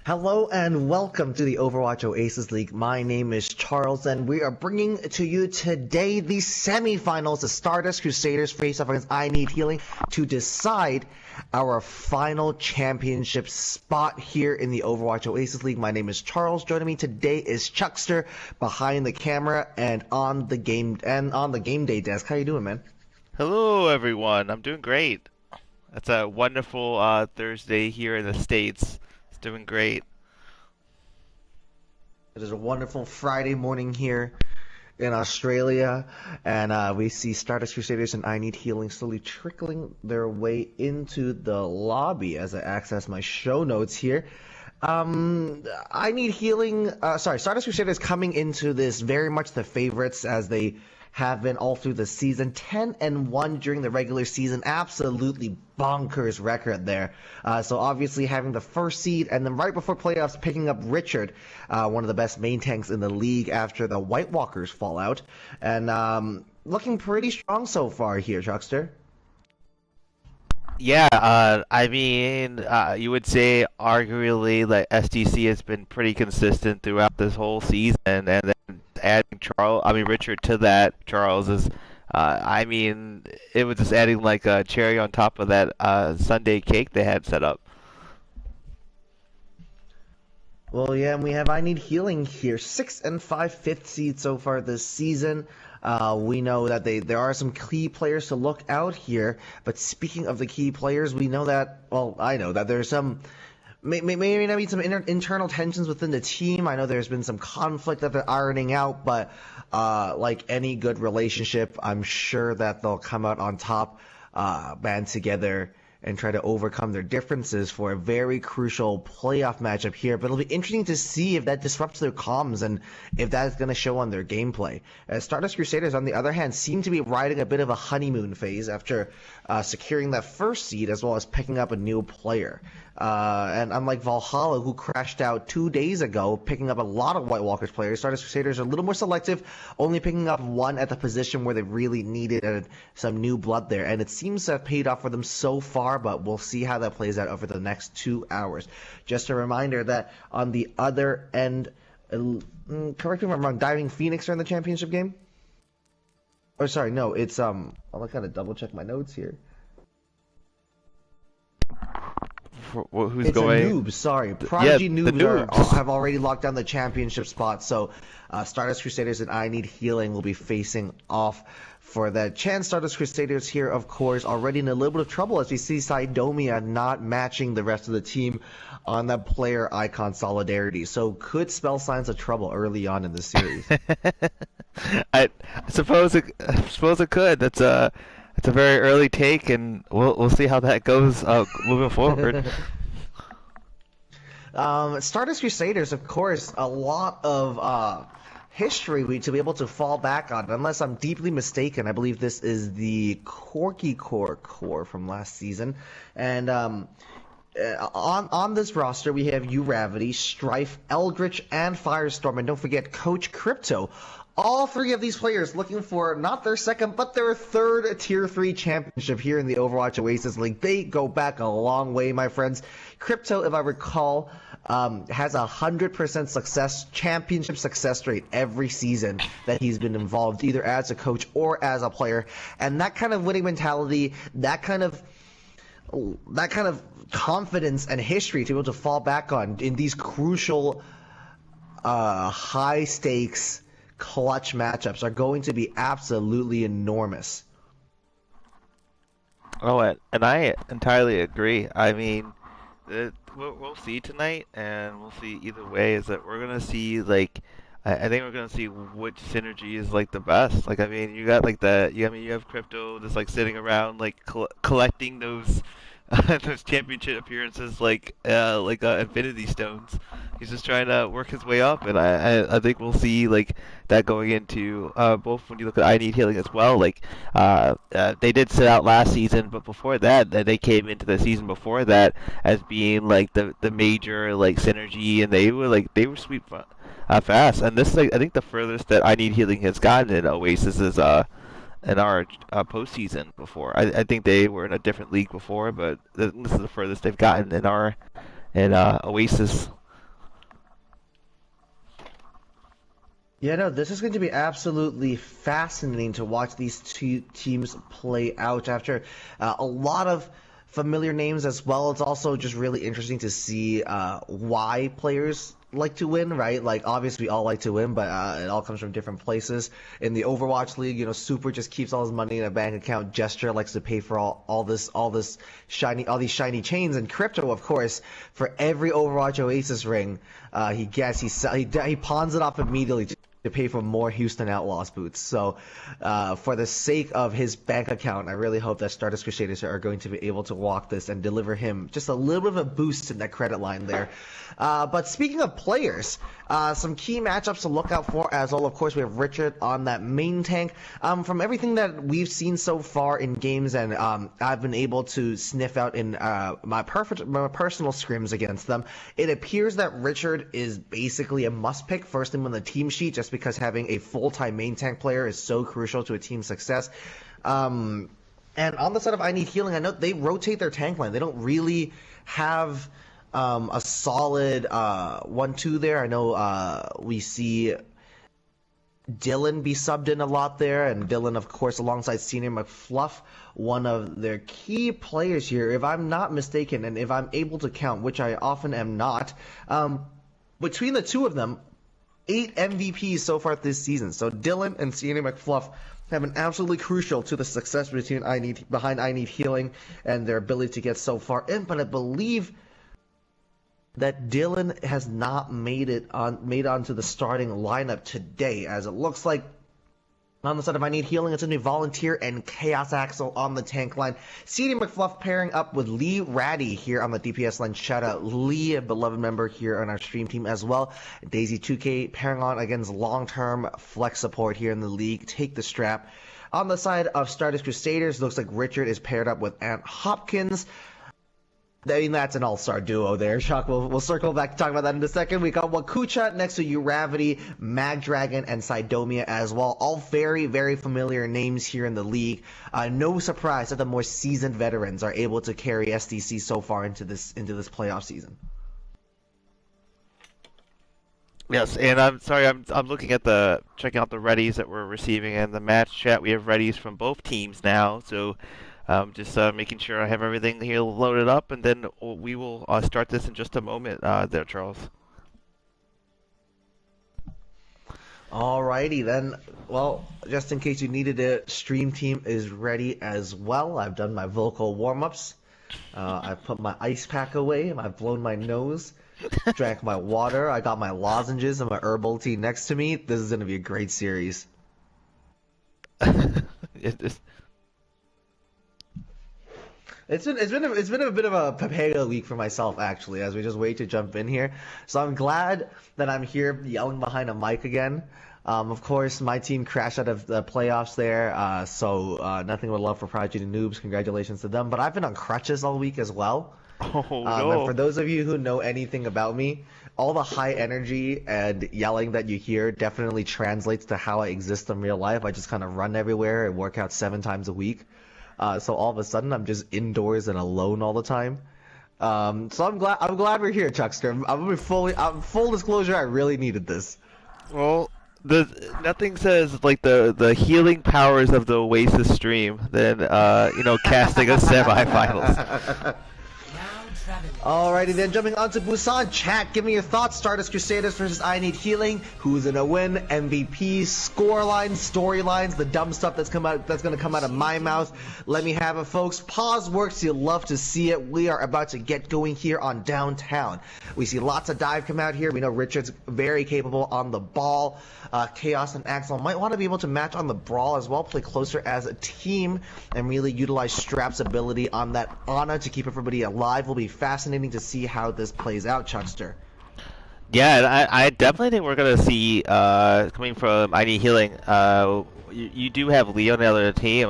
Hello and welcome to the Overwatch Oasis League. My name is Charles and we are bringing to you today the semifinals. The Stardust Crusaders face off against I Need Healing to decide our final championship spot here in the Overwatch Oasis League. My name is Charles. Joining me today is Chuckster behind the camera and on the game day desk. How you doing, man? Hello, everyone. I'm doing great. It's a wonderful Thursday here in the States. It's doing great. It is a wonderful Friday morning here in Australia, and we see Stardust Crusaders and I Need Healing slowly trickling their way into the lobby as I access my show notes here. I Need Healing, Stardust Crusaders coming into this very much the favorites as they have been all through the season. 10-1 during the regular season, absolutely bonkers record there. So obviously having the first seed, and then right before playoffs picking up Richard, one of the best main tanks in the league after the White Walkers fallout, and looking pretty strong so far here, Chuckster. Yeah, you would say arguably that SDC has been pretty consistent throughout this whole season, and then adding Richard to that, Charles is, it was just adding like a cherry on top of that Sunday cake they had set up. Well, yeah, and we have I Need Healing here. 6 and 5, fifth seed so far this season. We know that there are some key players to look out here. But speaking of the key players, we know that, well, I know that there's some, maybe not be some internal tensions within the team. I know there's been some conflict that they're ironing out, but like any good relationship, I'm sure that they'll come out on top, band together, and try to overcome their differences for a very crucial playoff matchup here. But it'll be interesting to see if that disrupts their comms and if that's going to show on their gameplay. Stardust Crusaders, on the other hand, seem to be riding a bit of a honeymoon phase after securing that first seed as well as picking up a new player. And unlike Valhalla, who crashed out 2 days ago, picking up a lot of White Walkers players, Stardust Crusaders are a little more selective, only picking up one at the position where they really needed some new blood there. And it seems to have paid off for them so far, but we'll see how that plays out over the next 2 hours. Just a reminder that on the other end, correct me if I'm wrong, Diving Phoenix are in the championship game? Or sorry, no, it's, I'll kind of double check my notes here. Who's it's going? a noob, sorry. Prodigy yeah, Noobs have already locked down the championship spot, so Stardust Crusaders and I Need Healing will be facing off for that chance. Stardust Crusaders here, of course, already in a little bit of trouble as we see Sidomia not matching the rest of the team on that player icon solidarity. So could spell signs of trouble early on in the series. I suppose it could. It's a very early take, and we'll see how that goes moving forward. Stardust Crusaders, of course, a lot of history to be able to fall back on. Unless I'm deeply mistaken, I believe this is the Corky core from last season. And on this roster, we have Uravity, Strife, Eldritch, and Firestorm. And don't forget Coach Crypto. All three of these players looking for not their second, but their third Tier 3 championship here in the Overwatch Oasis League. They go back a long way, my friends. Crypto, if I recall, has 100% championship success rate every season that he's been involved, either as a coach or as a player. And that kind of winning mentality, that kind of confidence and history to be able to fall back on in these crucial, high stakes, clutch matchups are going to be absolutely enormous. Oh, and I entirely agree. I mean, we'll see tonight, and we'll see either way. Is that we're gonna see like I think we're gonna see which synergy is like the best. Like I mean, you got like you have Crypto just like sitting around like collecting those those championship appearances like Infinity Stones. He's just trying to work his way up, and I think we'll see like that going into both when you look at I Need Healing as well. Like they did sit out last season, but before that, they came into the season before that as being like the major like synergy, and they were sweet fast. And this is like I think the furthest that I Need Healing has gotten in Oasis is in our postseason before. I think they were in a different league before, but this is the furthest they've gotten in Oasis. Yeah, no, this is going to be absolutely fascinating to watch these two teams play out after a lot of familiar names as well. It's also just really interesting to see why players like to win, right? Like, obviously, we all like to win, but it all comes from different places. In the Overwatch League, Super just keeps all his money in a bank account. Gesture likes to pay for all these shiny chains, and Crypto, of course, for every Overwatch Oasis ring he gets, he pawns it off immediately to pay for more Houston Outlaws boots. So, for the sake of his bank account, I really hope that Stardust Crusaders are going to be able to walk this and deliver him just a little bit of a boost in that credit line there. But speaking of players, some key matchups to look out for as well. Of course, we have Richard on that main tank. From everything that we've seen so far in games, and I've been able to sniff out in my personal scrims against them, it appears that Richard is basically a must pick first name on the team sheet, just because having a full-time main tank player is so crucial to a team's success. And on the side of I Need Healing, I know they rotate their tank line. They don't really have a solid 1-2 there. I know we see Dylan be subbed in a lot there, and Dylan, of course, alongside Senior McFluff, one of their key players here, if I'm not mistaken, and if I'm able to count, which I often am not, between the two of them, 8 MVPs so far this season. So Dylan and Senior McFluff have been absolutely crucial to the success behind I Need Healing and their ability to get so far in, but I believe that Dylan has not made onto the starting lineup today, as it looks like on the side of I Need Healing, it's a new Volunteer and Chaos Axel on the tank line. CD McFluff pairing up with Lee Ratty here on the DPS line. Shout out Lee, a beloved member here on our stream team as well. Daisy 2K pairing on against long-term flex support here in the league. Take the strap. On the side of Stardust Crusaders, looks like Richard is paired up with Ant Hopkins. I mean, that's an all-star duo there. Shock, we'll circle back to talk about that in a second. We got Wakucha next to Uravity, Magdragon, and Sidomia as well. All very, very familiar names here in the league. No surprise that the more seasoned veterans are able to carry SDC so far into this playoff season. Yes, and I'm sorry, I'm looking at checking out the readies that we're receiving in the match chat. We have readies from both teams now, so just making sure I have everything here loaded up, and then we will start this in just a moment there, Charles. Alrighty then. Well, just in case you needed it, stream team is ready as well. I've done my vocal warm-ups. I've put my ice pack away. I've blown my nose. Drank my water. I got my lozenges and my herbal tea next to me. This is going to be a great series. It's been a bit of a Papega week for myself, actually, as we just wait to jump in here. So I'm glad that I'm here yelling behind a mic again. Of course, my team crashed out of the playoffs there, so nothing but love for Prodigy Noobs. Congratulations to them. But I've been on crutches all week as well. Oh, no. And for those of you who know anything about me, all the high energy and yelling that you hear definitely translates to how I exist in real life. I just kind of run everywhere and work out 7 times a week. So all of a sudden, I'm just indoors and alone all the time. So I'm glad we're here, Chuckster. Full disclosure, I really needed this. Well, nothing says like the healing powers of the Oasis stream than casting a semifinals. Alrighty then, jumping on to Busan chat. Give me your thoughts. Stardust Crusaders versus I Need Healing. Who's gonna win? MVP, scorelines, storylines, the dumb stuff that's gonna come out of my mouth. Let me have it, folks. Pause works. You'll love to see it. We are about to get going here on Downtown. We see lots of dive come out here. We know Richard's very capable on the ball. Chaos and Axel might want to be able to match on the brawl as well, play closer as a team, and really utilize Strap's ability on that Ana to keep everybody alive. Will be fascinating to see how this plays out, Chuckster. Yeah, I definitely think we're gonna see coming from I Need Healing. You do have Leo on the other team.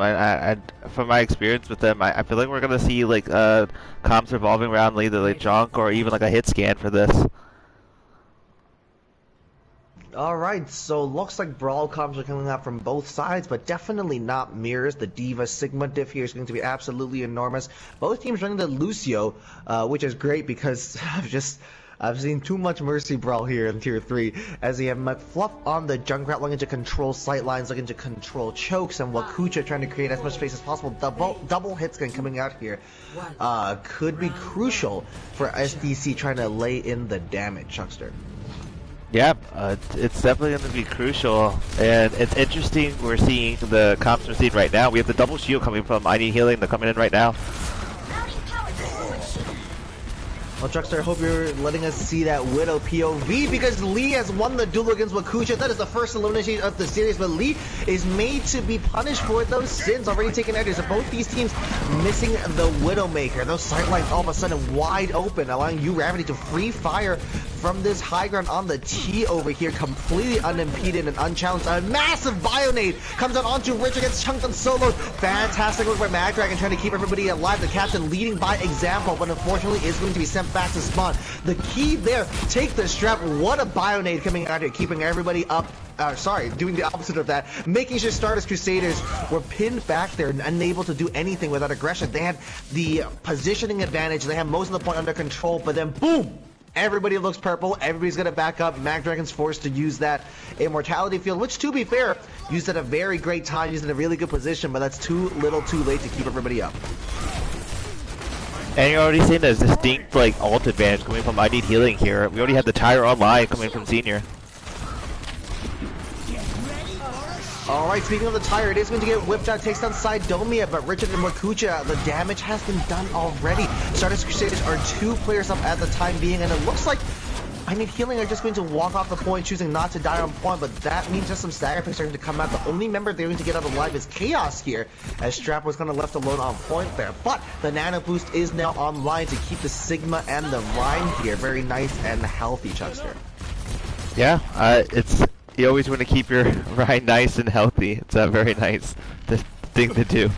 From my experience with them, I feel like we're gonna see like comps revolving around either like junk or even like a hit scan for this. Alright, so looks like brawl comps are coming out from both sides, but definitely not mirrors. The Diva Sigma diff here is going to be absolutely enormous. Both teams running the Lucio, which is great because of just I've seen too much Mercy Brawl here in Tier 3, as you have McFluff on the Junkrat looking to control sightlines, looking to control chokes, and Wakucha trying to create as much space as possible. Double hits coming out here could be crucial for SDC trying to lay in the damage, Chuckster. Yeah, it's definitely going to be crucial, and it's interesting we're seeing the comps we're seeing right now. We have the double shield coming from I Need Healing, they're coming in right now. Well, Chuckster, I hope you're letting us see that Widow POV, because Lee has won the duel against Wakucha. That is the first elimination of the series, but Lee is made to be punished for those sins already taken out here. So both these teams missing the Widowmaker. Those sightlines all of a sudden wide open, allowing uRavity to free fire from this high ground on the T over here, completely unimpeded and unchallenged. A massive Bionade comes out onto Richard, gets chunked and soloed. Fantastic work by MagDragon trying to keep everybody alive. The captain leading by example, but unfortunately is going to be sent back to spawn. The key there, take the strap. What a Bionade coming out here, keeping everybody up. Doing the opposite of that, making sure Stardust Crusaders were pinned back there and unable to do anything without aggression. They had the positioning advantage, they had most of the point under control, but then boom! Everybody looks purple, everybody's gonna back up. MagDragon's forced to use that immortality field, which, to be fair, used at a very great time, used in a really good position, but that's too little too late to keep everybody up. And you're already seeing a distinct ult advantage coming from I Need Healing here. We already have the tire online coming from Senior. Alright, speaking of the tire, it is going to get whipped out, takes down Sidomia, but Richard and Wakucha, the damage has been done already. Stardust Crusaders are 2 players up at the time being, and it looks like I Need Healing are just going to walk off the point, choosing not to die on point, but that means just some stagger picks are going to come out. The only member they're going to get out alive is Chaos here, as Strap was kind of left alone on point there. But the Nano Boost is now online to keep the Sigma and the Rhyme here very nice and healthy, Chuckster. Yeah, you always want to keep your Rhyme nice and healthy. It's a very nice thing to do.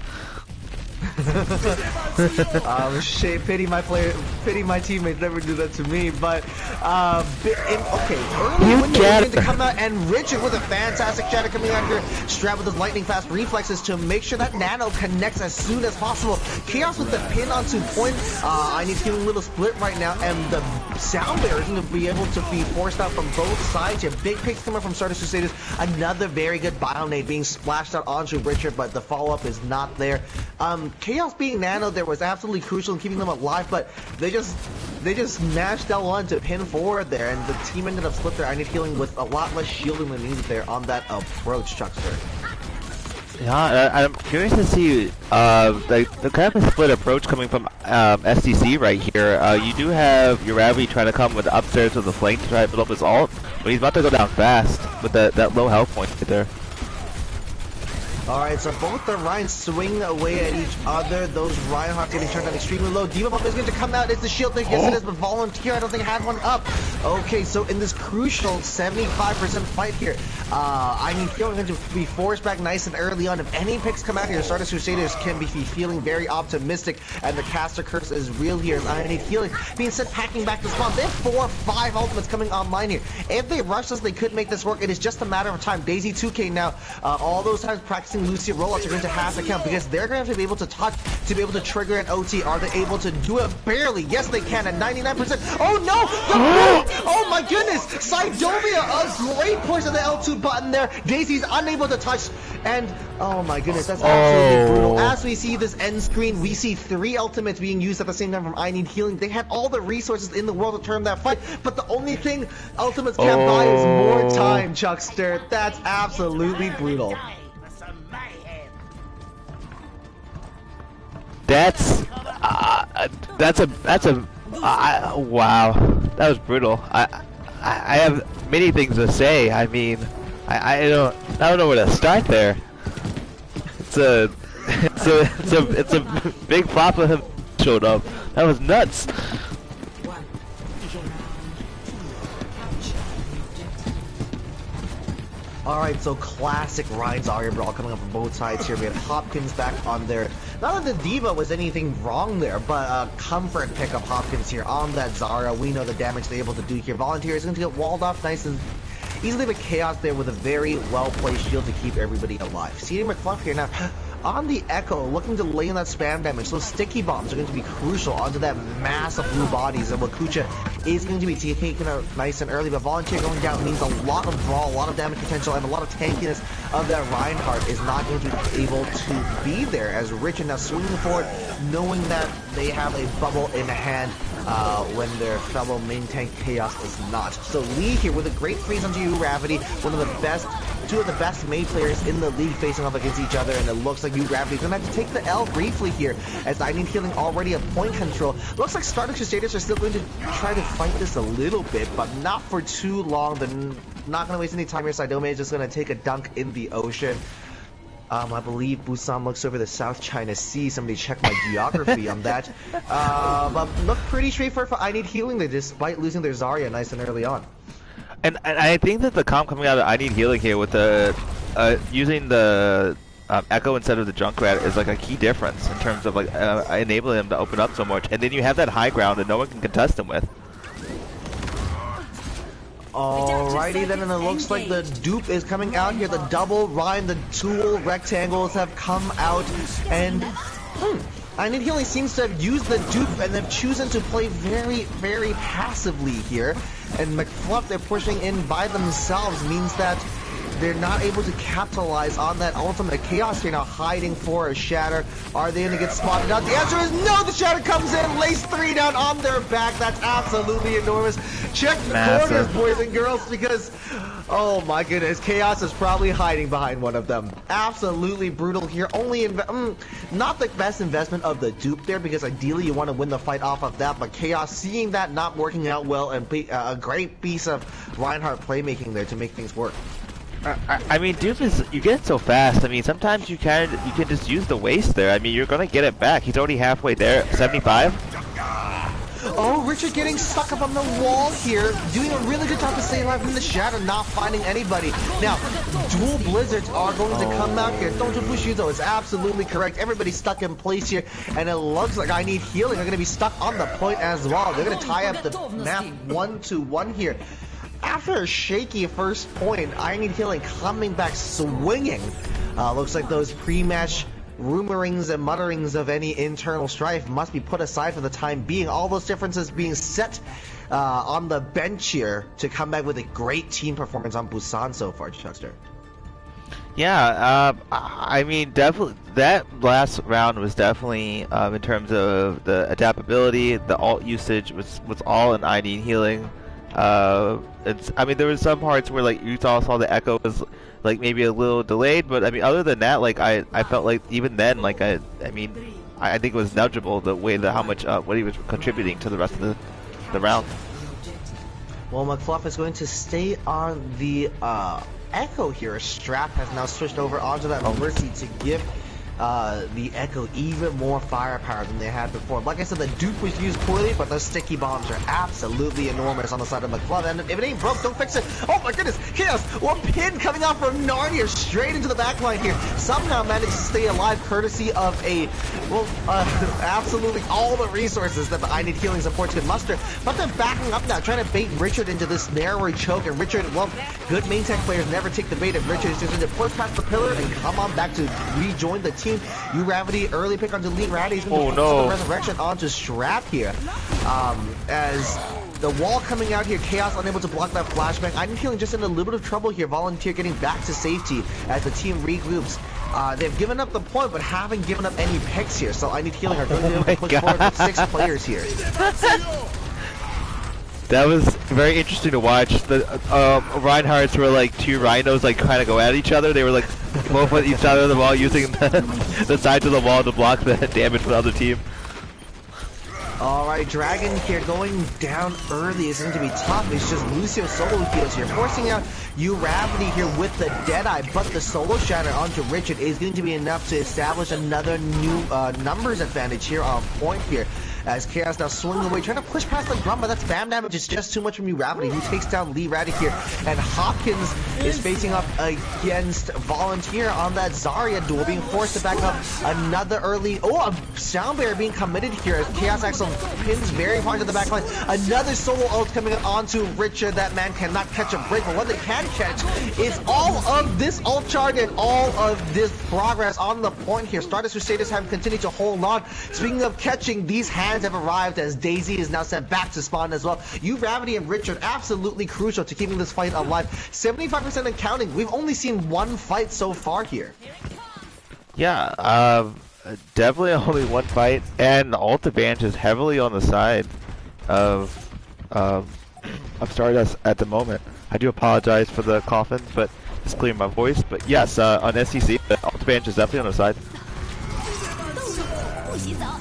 Pity my teammates never do that to me, but early window is going to come out, and Richard with a fantastic shatter coming out here, Strap with his lightning fast reflexes to make sure that Nano connects as soon as possible. Chaos with the pin onto point. I Need Healing a little split right now, and the sound barrier is going to be able to be forced out from both sides here. Big picks coming from Stardust Crusaders. Another very good Bionade being splashed out onto Richard, but the follow-up is not there. Chaos being Nano there was absolutely crucial in keeping them alive, but they just mashed L1 to pin forward there, and the team ended up split there. I Need Healing with a lot less shielding than needed there on that approach, Chuckster. Yeah, I'm curious to see the kind of a split approach coming from SDC right here. You do have uRavity trying to come with upstairs with the flank to try to build up his ult, but he's about to go down fast with that low health point right there. Alright, so both the Rhines swing away at each other. Those Reinhardts getting turned down extremely low. Diva Bomb is going to come out. It's the shield thing. Yes, it is, but Volunteer, I don't think, had one up. Okay, so in this crucial 75% fight here, I Need Healing going to be forced back nice and early on. If any picks come out here, Stardust Crusaders can be feeling very optimistic, and the caster curse is real here. I Need Healing being sent packing back to spawn. They have 4 or 5 ultimates coming online here. If they rush this, they could make this work. It is just a matter of time. Daisy 2K now, all those times practicing Lucia rollouts are going to have to count, because they're going to have to be able to touch to be able to trigger an OT. Are they able to do it? Barely. Yes, they can at 99%. Oh no! Oh my goodness! Sidomia, a great push of the L2 button there. Daisy's unable to touch, and oh my goodness, that's absolutely brutal. As we see this end screen, we see 3 ultimates being used at the same time from I Need Healing. They had all the resources in the world to turn that fight, but the only thing ultimates can't buy is more time, Chuckster. That's absolutely brutal. That's wow, that was brutal. I have many things to say. I mean, I don't know where to start there. It's a big flop of him showed up. That was nuts. Alright, so classic Ryan Zarya brawl coming up from both sides here. We have Hopkins back on there. Not that the Diva was anything wrong there, but a comfort pick of Hopkins here on that Zarya. We know the damage they're able to do here. Volunteer is going to get walled off nice and easily, but Chaos there with a very well-placed shield to keep everybody alive. CJ McFluff here now. on the Echo, looking to lay in that spam damage. Those sticky bombs are going to be crucial onto that mass of blue bodies, and Wakucha is going to be taken out nice and early, but Volunteer going down means a lot of draw, a lot of damage potential, and a lot of tankiness of that Reinhardt is not going to be able to be there, as Richard now swinging forward, knowing that they have a bubble in hand when their fellow main tank Chaos is not. So Lee here with a great freeze onto uGravity, two of the best main players in the league facing off against each other, and it looks like uGravity is going to have to take the L briefly here, as I Need Healing already a point control. Looks like Stardust Crusaders are still going to try to fight this a little bit, but not for too long. They're not going to waste any time here. Saidome is just going to take a dunk in the ocean. I believe Busan looks over the South China Sea. Somebody check my geography on that. But look pretty straightforward for I Need Healing there, despite losing their Zarya nice and early on. And I think that the comp coming out of I Need Healing here with the using the Echo instead of the Junkrat is like a key difference in terms of like enabling him to open up so much. And then you have that high ground that no one can contest him with. Alrighty then, and it looks like the dupe is coming out here. The double Ryan, the dual rectangles have come out, and I Need Healing seems to have used the dupe and they've chosen to play very, very passively here. And McFluff, they're pushing in by themselves, means that they're not able to capitalize on that ultimate. Chaos here now hiding for a Shatter. Are they going to get spotted out? The answer is no! The Shatter comes in, lays 3 down on their back. That's absolutely enormous. Check the corners, boys and girls, because, oh my goodness, Chaos is probably hiding behind one of them. Absolutely brutal here. Only, not the best investment of the dupe there, because ideally you want to win the fight off of that, but Chaos seeing that not working out well, and a great piece of Reinhardt playmaking there to make things work. I mean, dupe is, you get it so fast. I mean, sometimes you can just use the waste there. I mean, you're gonna get it back. He's already halfway there. 75. Oh, Richard getting stuck up on the wall here, doing a really good job to stay alive from the Shadow, not finding anybody. Now, dual blizzards are going to come out here. Don't push you though, it's absolutely correct. Everybody's stuck in place here, and it looks like I Need Healing are going to be stuck on the point as well. They're going to tie up the map 1-1 here. After a shaky first point, I Need Healing coming back swinging. Looks like those pre-match rumorings and mutterings of any internal strife must be put aside for the time being. All those differences being set on the bench here to come back with a great team performance on Busan so far, Chuckster. Yeah, I mean, definitely that last round was definitely in terms of the adaptability, the ult usage was all in I Need Healing. I mean, there was some parts where like you saw the Echo was like maybe a little delayed, but I mean, other than that, like I felt like even then, like I think it was negligible the way how much what he was contributing to the rest of the round. Well, McFluff is going to stay on the Echo here. Strap has now switched over onto that Mercy to give the Echo even more firepower than they had before. Like I said, the dupe was used poorly, but those sticky bombs are absolutely enormous on the side of McFluff. And if it ain't broke, don't fix it. Oh my goodness, Chaos! One pin coming out from Narnia straight into the back line here. Somehow managed to stay alive courtesy of absolutely all the resources that the I Need Healing supports could muster. But they're backing up now, trying to bait Richard into this narrow choke. And Richard, well, good main tech players never take the bait. And Richard is just going to push past the pillar and come on back to rejoin the team. uGravity early pick onto Lee Ratty. He's going to the resurrection onto Strap here. As the wall coming out here, Chaos unable to block that flashbang. I Need Healing just in a little bit of trouble here. Volunteer getting back to safety as the team regroups. They've given up the point, but haven't given up any picks here. So I Need Healing are going to be able to push forward with 6 players here. That was very interesting to watch. The Reinhardts were like 2 rhinos like trying to go at each other. They were like both at each other while using the sides of the wall to block the damage from the other team. Alright, Dragon here going down early is going to be tough. It's just Lucio solo heals here, forcing out uGravity here with the Deadeye, but the solo shatter onto Richard is going to be enough to establish another new numbers advantage here on point here. as Chaos now swinging away, trying to push past the Grum, but that spam damage is just too much from Uravity, who takes down Lee Raddy here. And Hopkins is facing up against Volunteer on that Zarya duel, being forced to back up another early... Oh, a Sound Barrier being committed here as Chaos Axel pins very far to the back line. Another solo ult coming onto Richard. That man cannot catch a break, but what they can catch is all of this ult charge and all of this progress on the point here. Stardust Crusaders have continued to hold on. Speaking of catching, these hands have arrived as Daisy is now sent back to spawn as well. Uravity and Richard absolutely crucial to keeping this fight alive. 75% and counting. We've only seen one fight so far here. Yeah, definitely only one fight, and the ult advantage is heavily on the side of Stardust at the moment. I do apologize for the coffins, but it's clearing my voice. But yes, on SEC, the ult advantage is definitely on the side.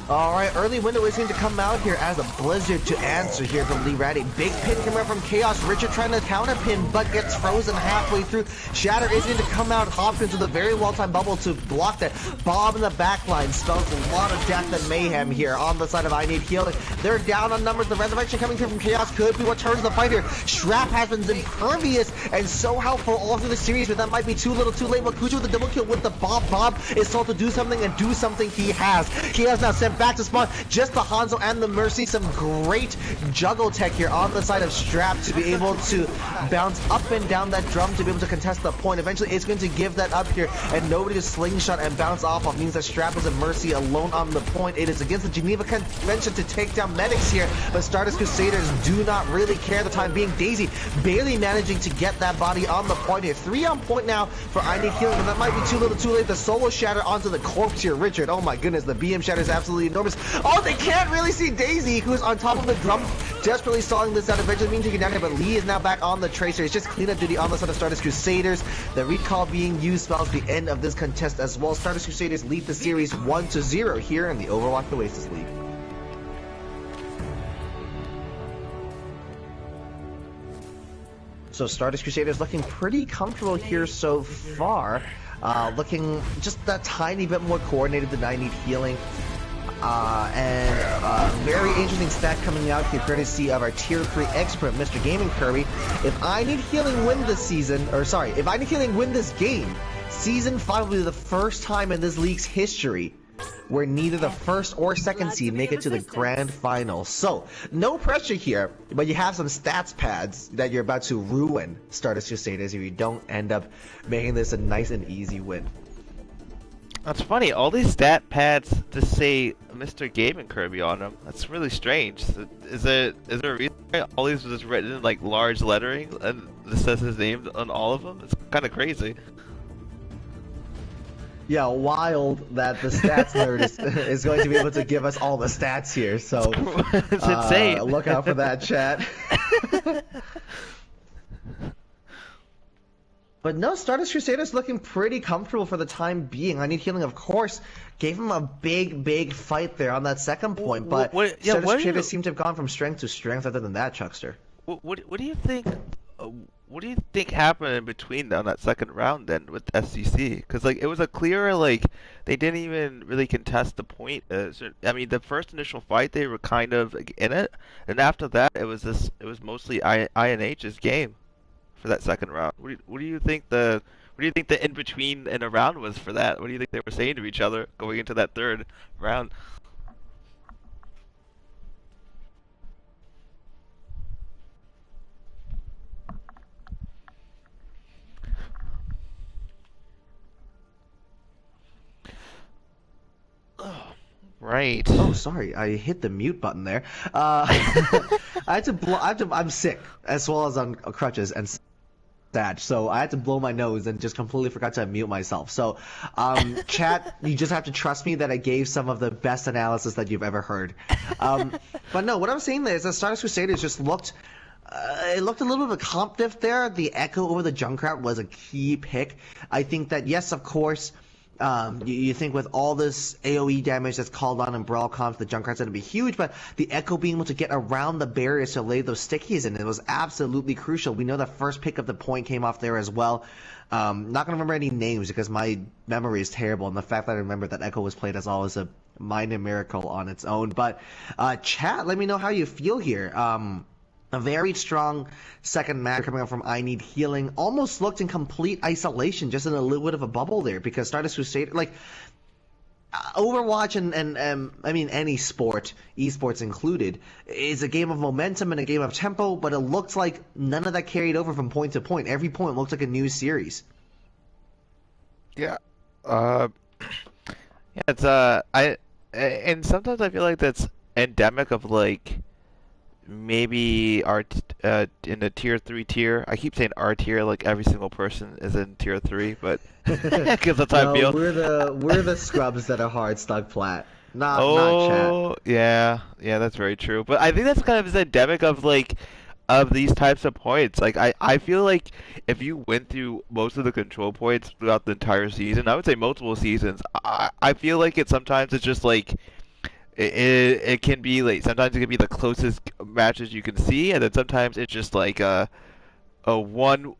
Alright, early window is going to come out here as a Blizzard to answer here from Lee Raddy. Big pin coming out from Chaos. Richard trying to counter pin, but gets frozen halfway through. Shatter is going to come out. Hopkins with a very well-timed bubble to block that. Bob in the backline spells a lot of death and mayhem here on the side of I Need Healing. They're down on numbers. The resurrection coming through from Chaos could be what turns the fight here. Shrap has been impervious and so helpful all through the series, but that might be too little too late. But Kuja with the double kill with the Bob. Bob is told to do something, and do something he has. Chaos now sent back to spawn. Just the Hanzo and the Mercy. Some great juggle tech here on the side of Strap to be able to bounce up and down that drum to be able to contest the point. Eventually it's going to give that up here, and nobody to slingshot and bounce off of means that Strap is a Mercy alone on the point. It is against the Geneva Convention to take down medics here, but Stardust Crusaders do not really care the time being. Daisy barely managing to get that body on the point here. 3 on point now for I Need Healing, but that might be too little too late. The solo shatter onto the corpse here. Richard, oh my goodness, the BM shatter is absolutely enormous. Oh, they can't really see Daisy, who's on top of the drum, desperately stalling this out, eventually being taken down here, but Lee is now back on the Tracer. It's just cleanup duty on the side of Stardust Crusaders. The recall being used spells the end of this contest as well. Stardust Crusaders lead the series 1-0 here in the Overwatch Oasis League. So Stardust Crusaders looking pretty comfortable here so far. Looking just a tiny bit more coordinated than I Need Healing. Very interesting stat coming out here, courtesy of our Tier 3 expert, Mr. Gaming Kirby. If I Need Healing win this season, or sorry, if I Need Healing win this game, Season 5 will be the first time in this league's history where neither the first or second seed make it to the grand final. So, no pressure here, but you have some stats pads that you're about to ruin Stardust Crusaders if you don't end up making this a nice and easy win. That's funny, all these stat pads to say Mr. Gaming Kirby on them. That's really strange. Is there a reason why all these are just written in like large lettering and this says his name on all of them? It's kind of crazy. Yeah, wild that the stats nerd is going to be able to give us all the stats here. So it's insane. Look out for that, chat. But no, Stardust Crusaders looking pretty comfortable for the time being. I Need Healing, of course, gave him a big fight there on that second point. But Stardust Crusaders seem to have gone from strength to strength other than that, Chuckster. What do you think? What do you think happened in between on that second round then with SEC? Because like it was a clear like they didn't even really contest the point. I mean, the first initial fight they were kind of in it, and after that it was mostly INH's game for that second round. What do you think the in between and around was for that? What do you think they were saying to each other going into that third round? Right. Oh, sorry, I hit the mute button there. I'm sick, as well as on crutches and sad, so I had to blow my nose and just completely forgot to unmute myself. So, chat, you just have to trust me that I gave some of the best analysis that you've ever heard. But no, what I'm saying there is that Stardust Crusaders just looked. It looked a little bit of a comp diff there. The Echo over the Junkrat was a key pick. I think that, yes, of course. You think with all this AoE damage that's called on in Brawl comps, the Junkrat's going to be huge, but the Echo being able to get around the barriers to lay those stickies in, it was absolutely crucial. We know the first pick of the point came off there as well. Not going to remember any names because my memory is terrible, and the fact that I remember that Echo was played as always a minor miracle on its own. But chat, let me know how you feel here. A very strong second match coming up from I Need Healing. Almost looked in complete isolation, just in a little bit of a bubble there, because Stardust Crusader, like, Overwatch and I mean any sport, esports included, is a game of momentum and a game of tempo, but it looked like none of that carried over from point to point. Every point looked like a new series. Yeah. Uh, yeah, it's and sometimes I feel like that's endemic of like maybe in the tier 3 tier. I keep saying our tier like every single person is in tier 3, but because that's how I No, feel. we're the scrubs that are hard stuck flat. Not chat. Oh, yeah. Yeah, that's very true. But I think that's kind of endemic of like of these types of points. Like I feel like if you went through most of the control points throughout the entire season, I would say multiple seasons, I feel like sometimes it's just like it can be like sometimes it can be the closest matches you can see, and then sometimes it's just like a one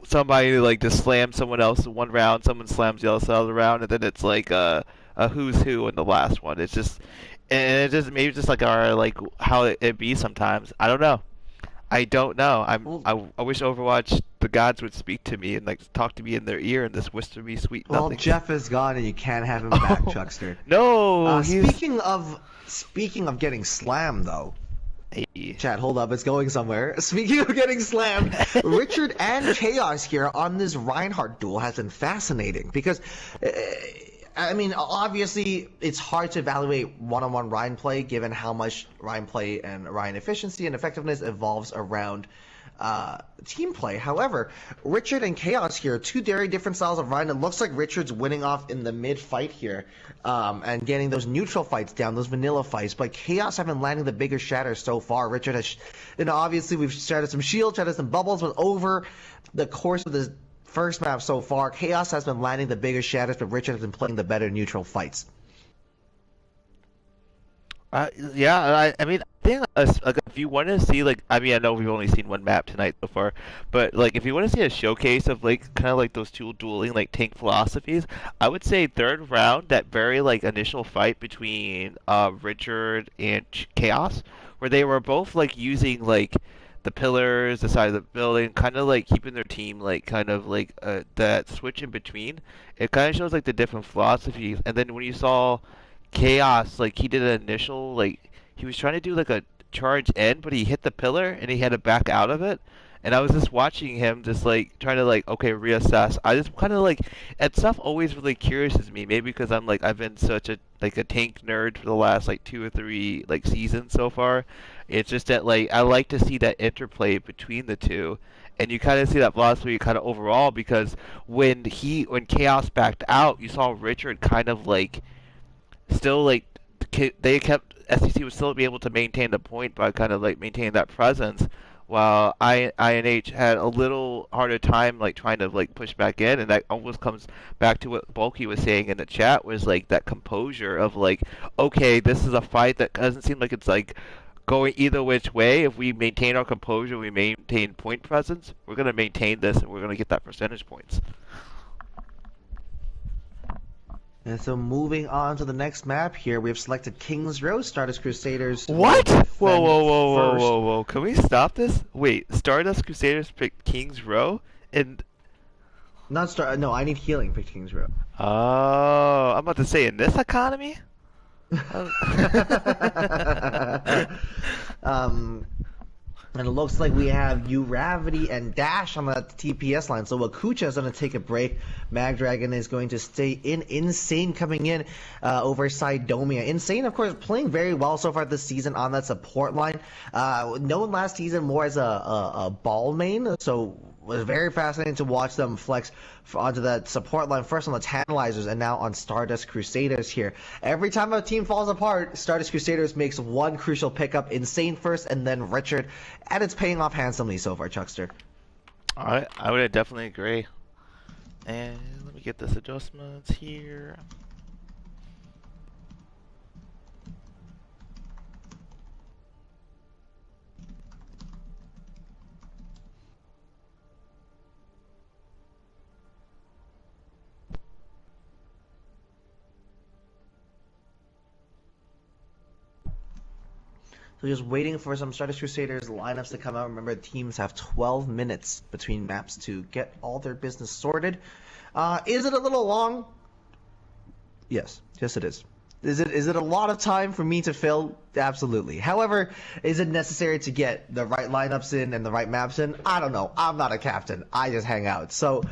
somebody like just slams someone else in one round, someone slams the other side of the round, and then it's like a who's who in the last one. It's just and it just maybe just like our like how it be sometimes. I don't know. I don't know. Well, I wish Overwatch the gods would speak to me and like talk to me in their ear and just whisper me sweet well, nothings. Jeff is gone and you can't have him back, Oh Chuckster. no, he's Speaking of getting slammed though. hey. Chat, hold up, it's going somewhere. Speaking of getting slammed, Richard and Chaos here on this Reinhardt duel has been fascinating because, I mean, obviously it's hard to evaluate one-on-one Ryan play given how much Ryan play and Ryan efficiency and effectiveness evolves around team play. However, Richard and Chaos here, two very different styles of Ryan. It looks like Richard's winning off in the mid fight here and getting those neutral fights down, those vanilla fights. But Chaos have been landing the bigger shatters so far. Richard has, obviously we've shattered some shields, shattered some bubbles, but over the course of this first map so far, Chaos has been landing the bigger shatters, but Richard has been playing the better neutral fights. Yeah, I mean, I think like if you want to see like, I mean, I know we've only seen one map tonight so far, but like if you want to see a showcase of like kind of like those two dueling like tank philosophies, I would say third round, that very like initial fight between Richard and Chaos, where they were both like using like the pillars, the side of the building, kind of like keeping their team like kind of like that switch in between. It kind of shows like the different philosophies, and then when you saw Chaos, like he did an initial, like he was trying to do like a charge in, but he hit the pillar and he had to back out of it. And I was just watching him, just like trying to like okay reassess. I just kind of like that stuff always really curiouses me. Maybe because I'm like I've been such a like a tank nerd for the last like 2 or 3 like seasons so far. It's just that like I like to see that interplay between the two. And you kind of see that philosophy kind of overall because when Chaos backed out, you saw Richard kind of like still like they kept SEC would still be able to maintain the point by kind of like maintaining that presence, while INH had a little harder time like trying to like push back in, and that almost comes back to what Bulky was saying in the chat was like that composure of like, okay, this is a fight that doesn't seem like it's like going either which way. If we maintain our composure, we maintain point presence, we're gonna maintain this and we're gonna get that percentage points. And so moving on to the next map here, we have selected King's Row. Stardust Crusaders will What? Whoa, defend whoa, whoa, whoa, first. whoa, whoa. Can we stop this? Wait, Stardust Crusaders picked King's Row? And No, I Need Healing picked King's Row. oh, I'm about to say in this economy? Oh. um, and it looks like we have Uravity and Dash on the TPS line. So Wakucha is going to take a break. Magdragon is going to stay in. Insane coming in over Sidomia. Insane, of course, playing very well so far this season on that support line. Known last season more as a ball main. So it was very fascinating to watch them flex onto that support line, first on the Tantalizers and now on Stardust Crusaders here. Every time a team falls apart, Stardust Crusaders makes one crucial pickup, Insane first and then Richard, and it's paying off handsomely so far, Chuckster. I would definitely agree. And let me get this adjustments here. So just waiting for some Stardust Crusaders lineups to come out. Remember, teams have 12 minutes between maps to get all their business sorted. Is it a little long? Yes. Yes, it is. Is it a lot of time for me to fill? Absolutely. However, is it necessary to get the right lineups in and the right maps in? I don't know. I'm not a captain. I just hang out. So,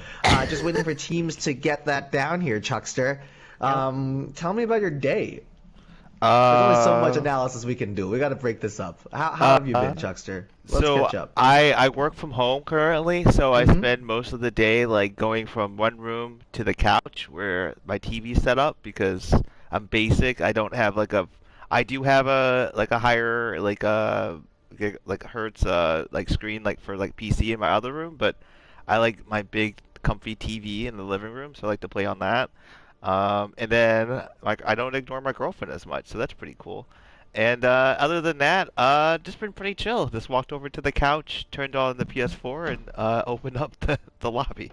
just waiting for teams to get that down here, Chuckster. Tell me about your day. There's only so much analysis we can do. We got to break this up. How have you been, Chuckster? Let's catch up. I work from home currently, so I Mm-hmm. spend most of the day like going from one room to the couch where my TV's set up because I'm basic. I don't have like a I do have a like a higher like hertz like screen like for like PC in my other room, but I like my big comfy TV in the living room, so I like to play on that. And then like I don't ignore my girlfriend as much, so that's pretty cool. And other than that, just been pretty chill. Just walked over to the couch, turned on the PS4, and opened up the lobby.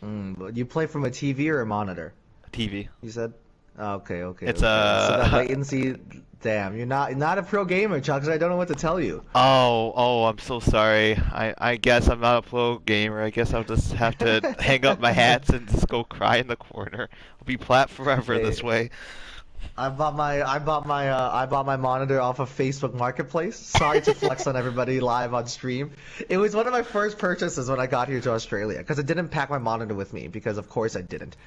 You play from a TV or a monitor? TV. You said? Okay, okay, It's okay. So that latency, damn, you're not a pro gamer, Chuck. I don't know what to tell you. Oh, I'm so sorry. I guess I'm not a pro gamer. I guess I'll just have to hang up my hats and just go cry in the corner. I'll be plat forever this way. I bought my monitor off of Facebook Marketplace. Sorry to flex on everybody live on stream. It was one of my first purchases when I got here to Australia because I didn't pack my monitor with me because of course I didn't.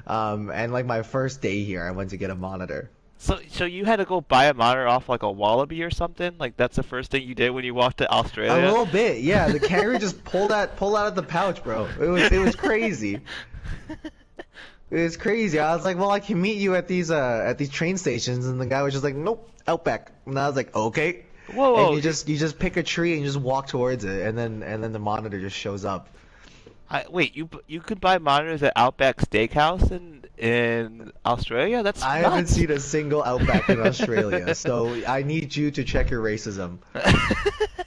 And like my first day here, I went to get a monitor. So you had to go buy a monitor off like a Wallaby or something? Like that's the first thing you did when you walked to A Australia? little bit, yeah. The carrier just pulled out of the pouch, bro. It was crazy. It was crazy. I was like, well, I can meet you at these train stations, and the guy was just like, nope, Outback. And I was like, okay. Whoa. And you just pick a tree and you just walk towards it, and then the monitor just shows up. Wait, you could buy monitors at Outback Steakhouse in Australia? That's I nuts. haven't seen a single Outback in Australia, so I need you to check your racism,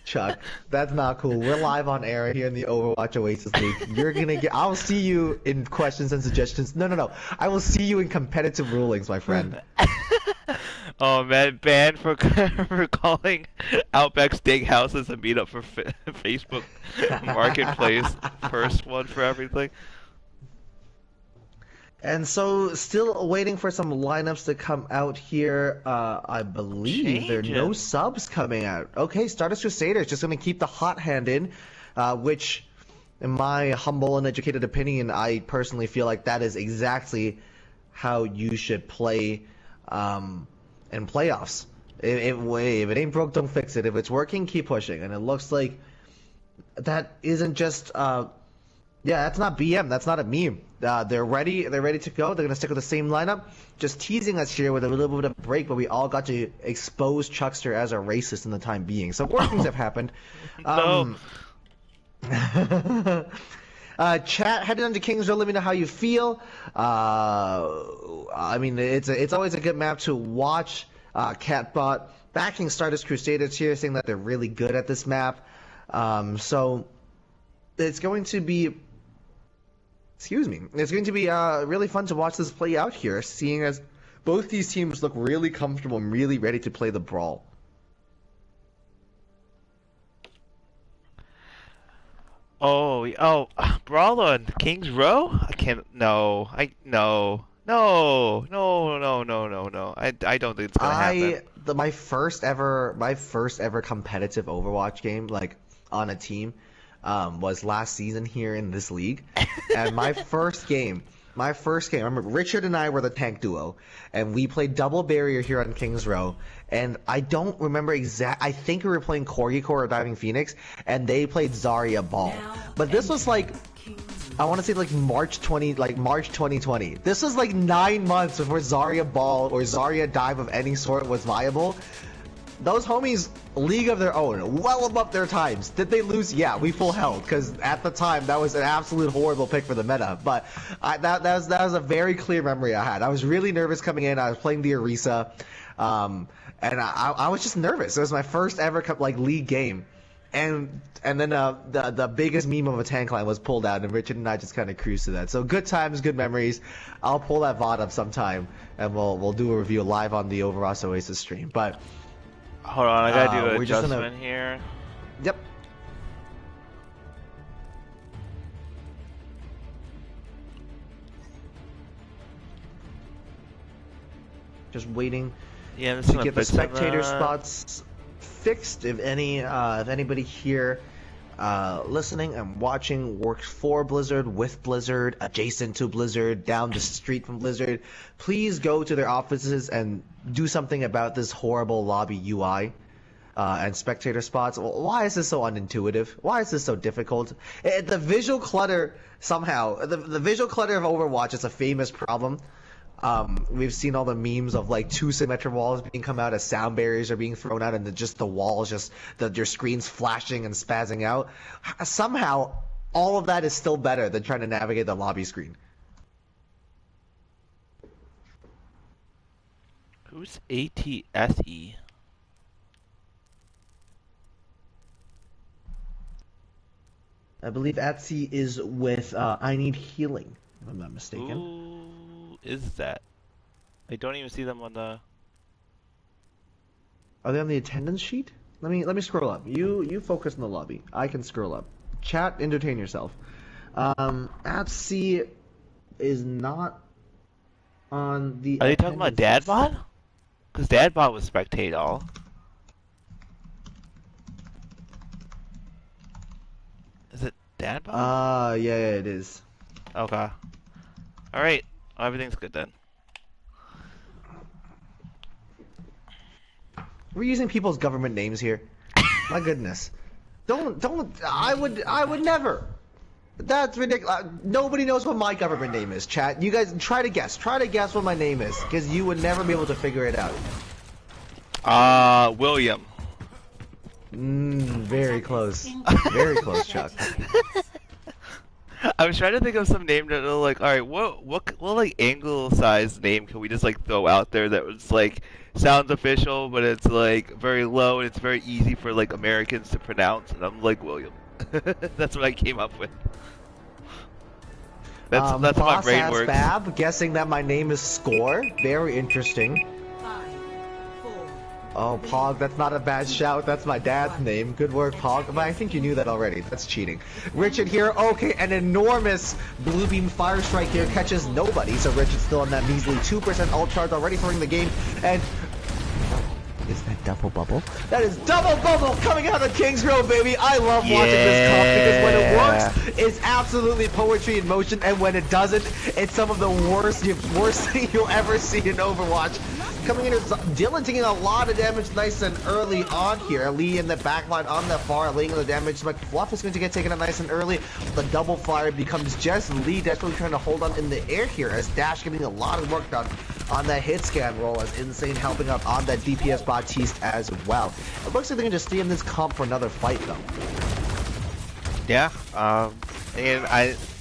Chuck. That's not cool. We're live on air here in the Overwatch Oasis League. You're gonna get. I'll see you in questions and suggestions. No. I will see you in competitive rulings, my friend. Oh man, banned for for calling Outback Steakhouses a meetup for Facebook Marketplace. First one for everything. And so, still waiting for some lineups to come out here. I believe there are no subs coming out. Okay, Stardust Crusaders just going to keep the hot hand in, which, in my humble and educated opinion, I personally feel like that is exactly how you should play in playoffs. If it ain't broke, don't fix it. If it's working, keep pushing. And it looks like that isn't just that's not BM. That's not a meme. They're ready. They're ready to go. They're gonna stick with the same lineup. Just teasing us here with a little bit of a break, but we all got to expose Chuckster as a racist in the time being. So more things have happened. No. Chat, headed on to Kings Row. Let me know how you feel. I mean, it's always a good map to watch. Catbot backing Stardust Crusaders here, saying that they're really good at this map. So it's going to be. Excuse me. It's going to be really fun to watch this play out here, seeing as both these teams look really comfortable and really ready to play the brawl. Oh, Brawl on Kings Row? I can't. No, no. I don't think it's gonna happen. My first ever competitive Overwatch game, like on a team, was last season here in this league, and my first game. I remember Richard and I were the tank duo, and we played double barrier here on Kings Row. And I don't remember I think we were playing Corgi Core or Diving Phoenix, and they played Zarya Ball. But this was like, I want to say like March 2020. This was like 9 months before Zarya Ball or Zarya Dive of any sort was viable. Those homies, league of their own, well above their times. Did they lose? Yeah, we full held, because at the time that was an absolute horrible pick for the meta. But that was a very clear memory I had. I was really nervous coming in. I was playing the Orisa, and I was just nervous. It was my first ever league game, and then the biggest meme of a tank line was pulled out, and Richard and I just kind of cruised to that. So good times, good memories. I'll pull that VOD up sometime, and we'll do a review live on the Overwatch Oasis stream. But Hold on, I gotta do an we're just adjustment here. Yep. Just waiting to get the spectator spots fixed. If anybody here listening and watching works for Blizzard, with Blizzard, adjacent to Blizzard, down the street from Blizzard, please go to their offices and do something about this horrible lobby UI and spectator spots. Why is this so unintuitive? Why is this so difficult? The visual clutter, somehow, the visual clutter of Overwatch is a famous problem. We've seen all the memes of like 2 symmetric walls being come out as sound barriers are being thrown out, and just the walls, just your screen's flashing and spazzing out. Somehow, all of that is still better than trying to navigate the lobby screen. Who's ATSE? I believe ATSE is with I Need Healing, if I'm not mistaken. Who is that? I don't even see them on the... Are they on the attendance sheet? Let me scroll up. You focus on the lobby. I can scroll up. Chat, entertain yourself. ATSE is not on the... Are they talking about Dadbot? Because Dadbot was spectate all. Is it Dadbot? Yeah, it is. Okay. Alright. Everything's good then. We're using people's government names here. My goodness. Don't, I would never. That's ridiculous. Nobody knows what my government name is, chat. You guys try to guess. Try to guess what my name is, because you would never be able to figure it out. William. Very close. Very close, Chuck. I was trying to think of some name that like, all right, what like angle-sized name can we just like throw out there that was like sounds official, but it's like very low and it's very easy for like Americans to pronounce, and I'm like William. That's what I came up with. That's how my brain works. Bab guessing that my name is Score. Very interesting. Oh, Pog, that's not a bad shout. That's my dad's name. Good work, Pog. But I think you knew that already. That's cheating. Richard here. Okay, an enormous Blue Beam Fire Strike here catches nobody. So Richard's still on that measly 2% ult charge already throwing the game. And is that double bubble? That is double bubble coming out of Kings Row, baby. I love watching this comp because when it works, it's absolutely poetry in motion, and when it doesn't, it's some of the worst thing you'll ever see in Overwatch. Coming in is Dylan taking a lot of damage nice and early on here. Lee in the backline on the far, laying the damage. McFluff is going to get taken out nice and early. The double fire becomes just Lee desperately trying to hold on in the air here, as Dash getting a lot of work done on that hit scan roll, as Insane helping out on that DPS Baptiste as well. It looks like they can just stay in this comp for another fight though. Yeah, and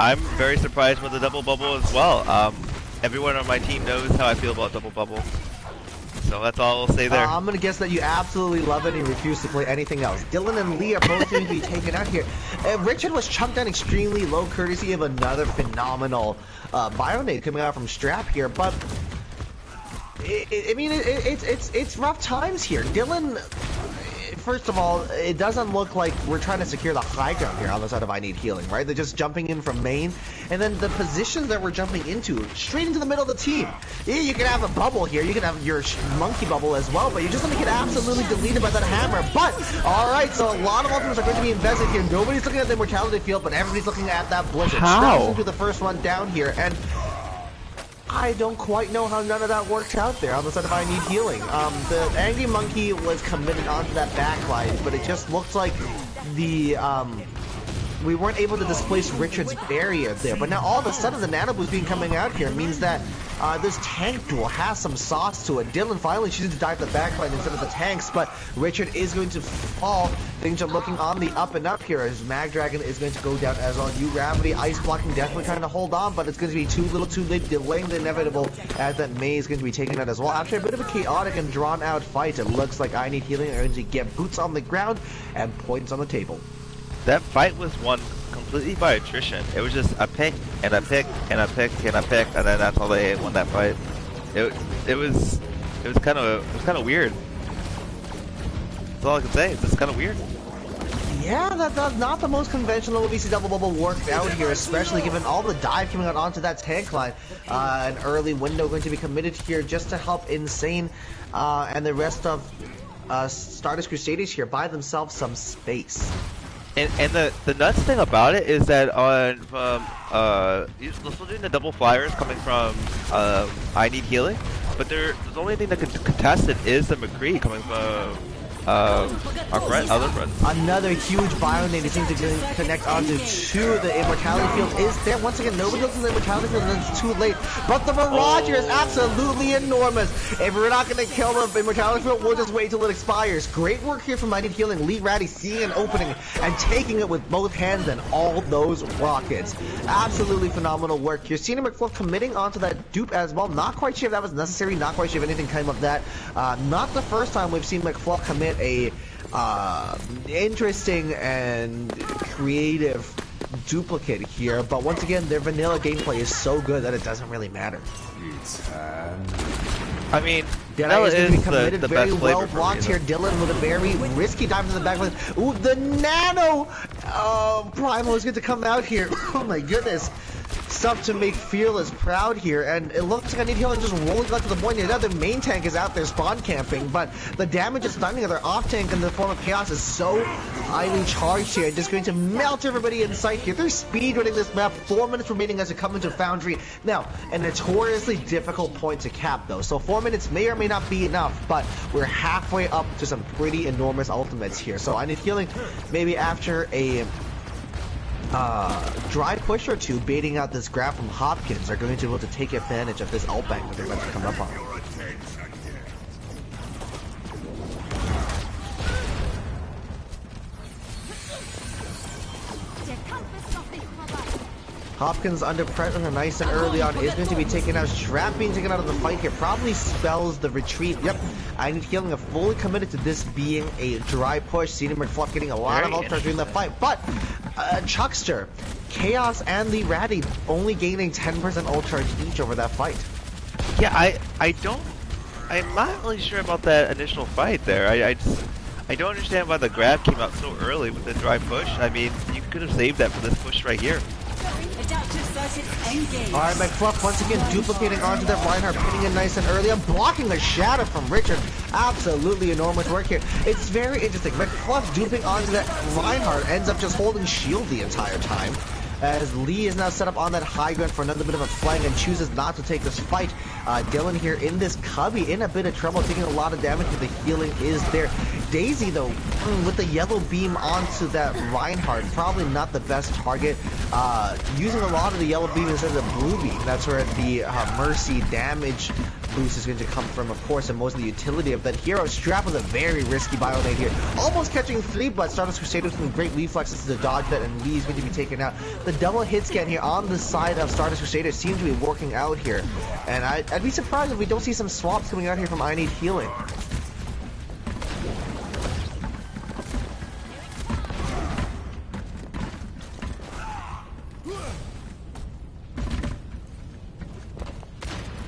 I'm very surprised with the double bubble as well. Everyone on my team knows how I feel about double bubble. So that's all I'll say there. I'm going to guess that you absolutely love it and you refuse to play anything else. Dylan and Lee are both going to be taken out here. Richard was chunked down extremely low, courtesy of another phenomenal Bionade coming out from Strap here. But, it's rough times here. Dylan, first of all, it doesn't look like we're trying to secure the high ground here on the side of I Need Healing, right? They're just jumping in from main, and then the positions that we're jumping into, straight into the middle of the team. Yeah, you can have a bubble here, you can have your monkey bubble as well, but you're just going to get absolutely deleted by that hammer. But, alright, so a lot of ultimates are going to be invested here. Nobody's looking at the Immortality field, but everybody's looking at that Blizzard. How? Into the first one down here, and I don't quite know how none of that worked out there on the side of I Need Healing. The Angry Monkey was committed onto that backline, but it just looks like the, we weren't able to displace Richard's barrier there. But now all of a sudden the Nano Boost being coming out here means that this tank duel has some sauce to it. Dylan finally choosing to dive the backline instead of the tanks, but Richard is going to fall. Things are looking on the up and up here as Mag Dragon is going to go down as well. Gravity, Ice Blocking, definitely trying to hold on, but it's going to be too little too late, delaying the inevitable as that May is going to be taken out as well. After a bit of a chaotic and drawn out fight, it looks like I Need Healing are going to get boots on the ground and points on the table. That fight was won completely by attrition. It was just a pick and a pick and a pick and a pick, and then that's all they won that fight. It was kind of weird. That's all I can say. It's just kind of weird. Yeah, that's not the most conventional we see double bubble worked out here, especially given all the dive coming out onto that tank line. An early window going to be committed here just to help Insane and the rest of Stardust Crusaders here buy themselves some space. And the nuts thing about it is that on you're still doing the double flyers coming from I Need Healing, but the only thing that can contest it is the McCree coming from other friends. Another huge Bionade seems to connect onto the Immortality Field is there. Once again, nobody goes to the Immortality Field and it's too late. But the Mirage is absolutely enormous. If we're not going to kill the Immortality Field, we'll just wait till it expires. Great work here from I Need Healing. Lee Ratty seeing an opening and taking it with both hands and all those rockets. Absolutely phenomenal work here. Cena McFluff committing onto that dupe as well. Not quite sure if that was necessary. Not quite sure if anything came of that. Not the first time we've seen McFluff commit a interesting and creative duplicate here, but once again their vanilla gameplay is so good that it doesn't really matter. I mean, Dylan is going to be committed, the very best well blocked here. Dylan with a very risky dive to the back line. Ooh, the nano Primo is going to come out here. Oh my goodness. Stuff to make Fearless proud here, and it looks like I Need Healing just rolling onto the point. Now the main tank is out there spawn camping, but the damage is stunning of their off tank in the form of Chaos is so highly charged here, just going to melt everybody in sight here. They're speedrunning this map, 4 minutes remaining as it comes into Foundry. Now, a notoriously difficult point to cap though, so 4 minutes may or may not be enough, but we're halfway up to some pretty enormous ultimates here. So I Need Healing maybe after a dry push or two baiting out this grab from Hopkins are going to be able to take advantage of this ult bank that they're about to come up on. Hopkins under pressure nice and early on is going to be taken out. Strap being taken out of the fight here probably spells the retreat. Yep, I Need Healing are fully committed to this being a dry push. Cena McFluff getting a lot of ult charge during the fight, but Chuckster, Chaos, and the Ratty only gaining 10% ult charge each over that fight. Yeah, I'm not really sure about that initial fight there. I don't understand why the grab came out so early with the dry push. I mean, you could have saved that for this push right here. Alright, McFluff once again duplicating onto that Reinhardt, pinning it nice and early. I'm blocking the shadow from Richard. Absolutely enormous work here. It's very interesting. McFluff duping onto that Reinhardt ends up just holding shield the entire time, as Lee is now set up on that high ground for another bit of a flank and chooses not to take this fight. Dylan here in this cubby in a bit of trouble, taking a lot of damage, but the healing is there. Daisy though, with the yellow beam onto that Reinhardt, probably not the best target. Using a lot of the yellow beam instead of the blue beam. That's where the Mercy damage boost is going to come from, of course, and most of the utility of that hero. Strap with a very risky Bionade here. Almost catching 3, but Stardust Crusaders with some great reflexes to dodge that, and Lee is going to be taken out. The double hit scan here on the side of Stardust Crusaders seems to be working out here. And I'd be surprised if we don't see some swaps coming out here from I Need Healing.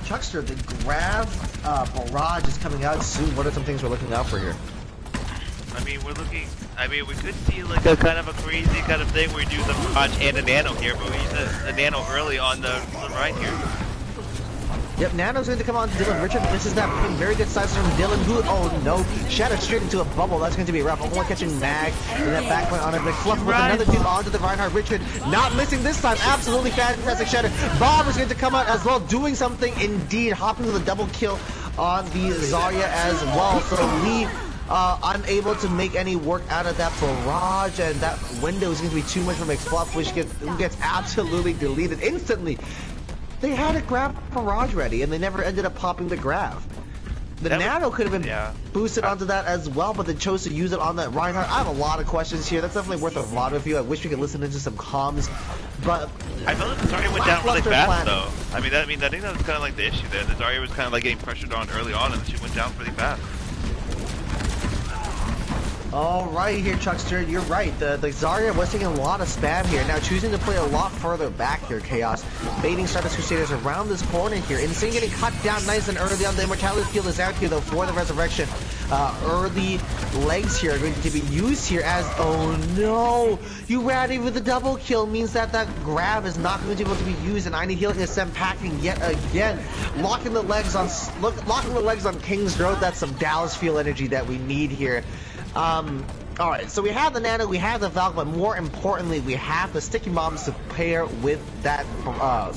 Chuckster, the grab barrage is coming out soon. What are some things we're looking out for here? We could see like a kind of a crazy kind of thing where you do the barrage and a nano here, but we use the nano early on the right here. Yep, Nano's going to come on to Dylan. Richard misses that pin. Very good size from Dylan, who, oh no, shattered straight into a bubble. That's going to be rough. Only catching Mag in that backline on it. McFluff with another dude onto the Reinhardt. Richard not missing this time. Absolutely fantastic shatter. Bob is going to come out as well, doing something indeed. Hopping with a double kill on the Zarya as well. So Lee unable to make any work out of that barrage, and that window is going to be too much for McFluff, which gets absolutely deleted instantly. They had a grab barrage ready, and they never ended up popping the grab. The nano could have been boosted onto that as well, but they chose to use it on that Reinhardt. I have a lot of questions here. That's definitely worth a lot of you. I wish we could listen into some comms, but I felt like the Zarya went down really fast, though. I think that was kind of like the issue there. The Zarya was kind of like getting pressured on early on, and she went down pretty fast. All right here, Chuckster, you're right. The Zarya was taking a lot of spam here. Now choosing to play a lot further back here, Chaos. Baiting Stardust Crusaders around this corner here. Insane getting cut down nice and early on. The Immortality field is out here though for the Resurrection. Early legs here are going to be used here as, oh no, you ran in with the double kill, means that that grab is not going to be able to be used, and I Need Healing is sent packing yet again. Locking the legs on King's Road. That's some Dallas feel energy that we need here. Alright, so we have the Nano, we have the Valk, but more importantly, we have the Sticky Bombs to pair with that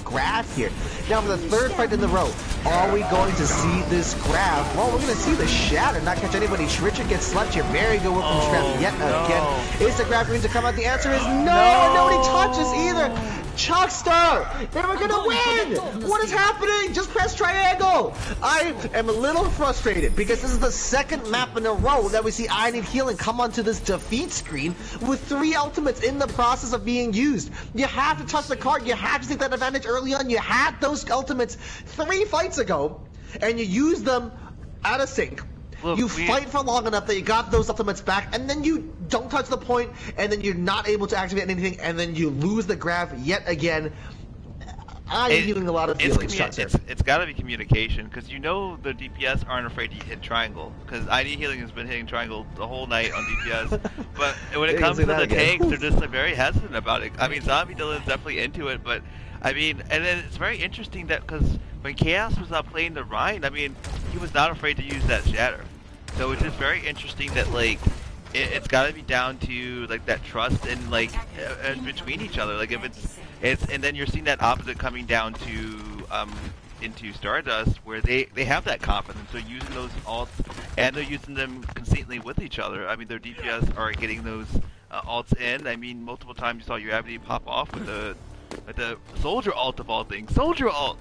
grab here. Now, for the third fight in the row, are we going to see this grab? Well, we're going to see the Shatter not catch anybody. Richard gets slept here. Very good work from Scrap yet again. Is the grab going to come out? The answer is no, and nobody touches either. Chuckster! They were gonna win! What is happening? Just press triangle! I am a little frustrated because this is the second map in a row that we see I Need Healing come onto this defeat screen with 3 ultimates in the process of being used. You have to touch the card, you have to take that advantage early on. You had those ultimates 3 fights ago, and you used them out of sync. Look, you fight for long enough that you got those ultimates back, and then you don't touch the point, and then you're not able to activate anything, and then you lose the grab yet again. I'm feeling a lot of feelings. It's got to be communication, because you know the DPS aren't afraid to hit triangle, because ID Healing has been hitting triangle the whole night on DPS, but when it comes to the tanks, they're just very hesitant about it. I mean, Zombie Dylan's definitely into it, but I mean, and then it's very interesting that because when Chaos was not playing the Rhine, I mean, he was not afraid to use that Shatter. So it's just very interesting that like it's got to be down to like that trust and like between each other. Like if it's and then you're seeing that opposite coming down to into Stardust where they have that confidence. They're using those ults and they're using them consistently with each other. I mean, their DPS are getting those ults in. I mean, multiple times you saw Uravity pop off with the Soldier ult of all things. Soldier ult.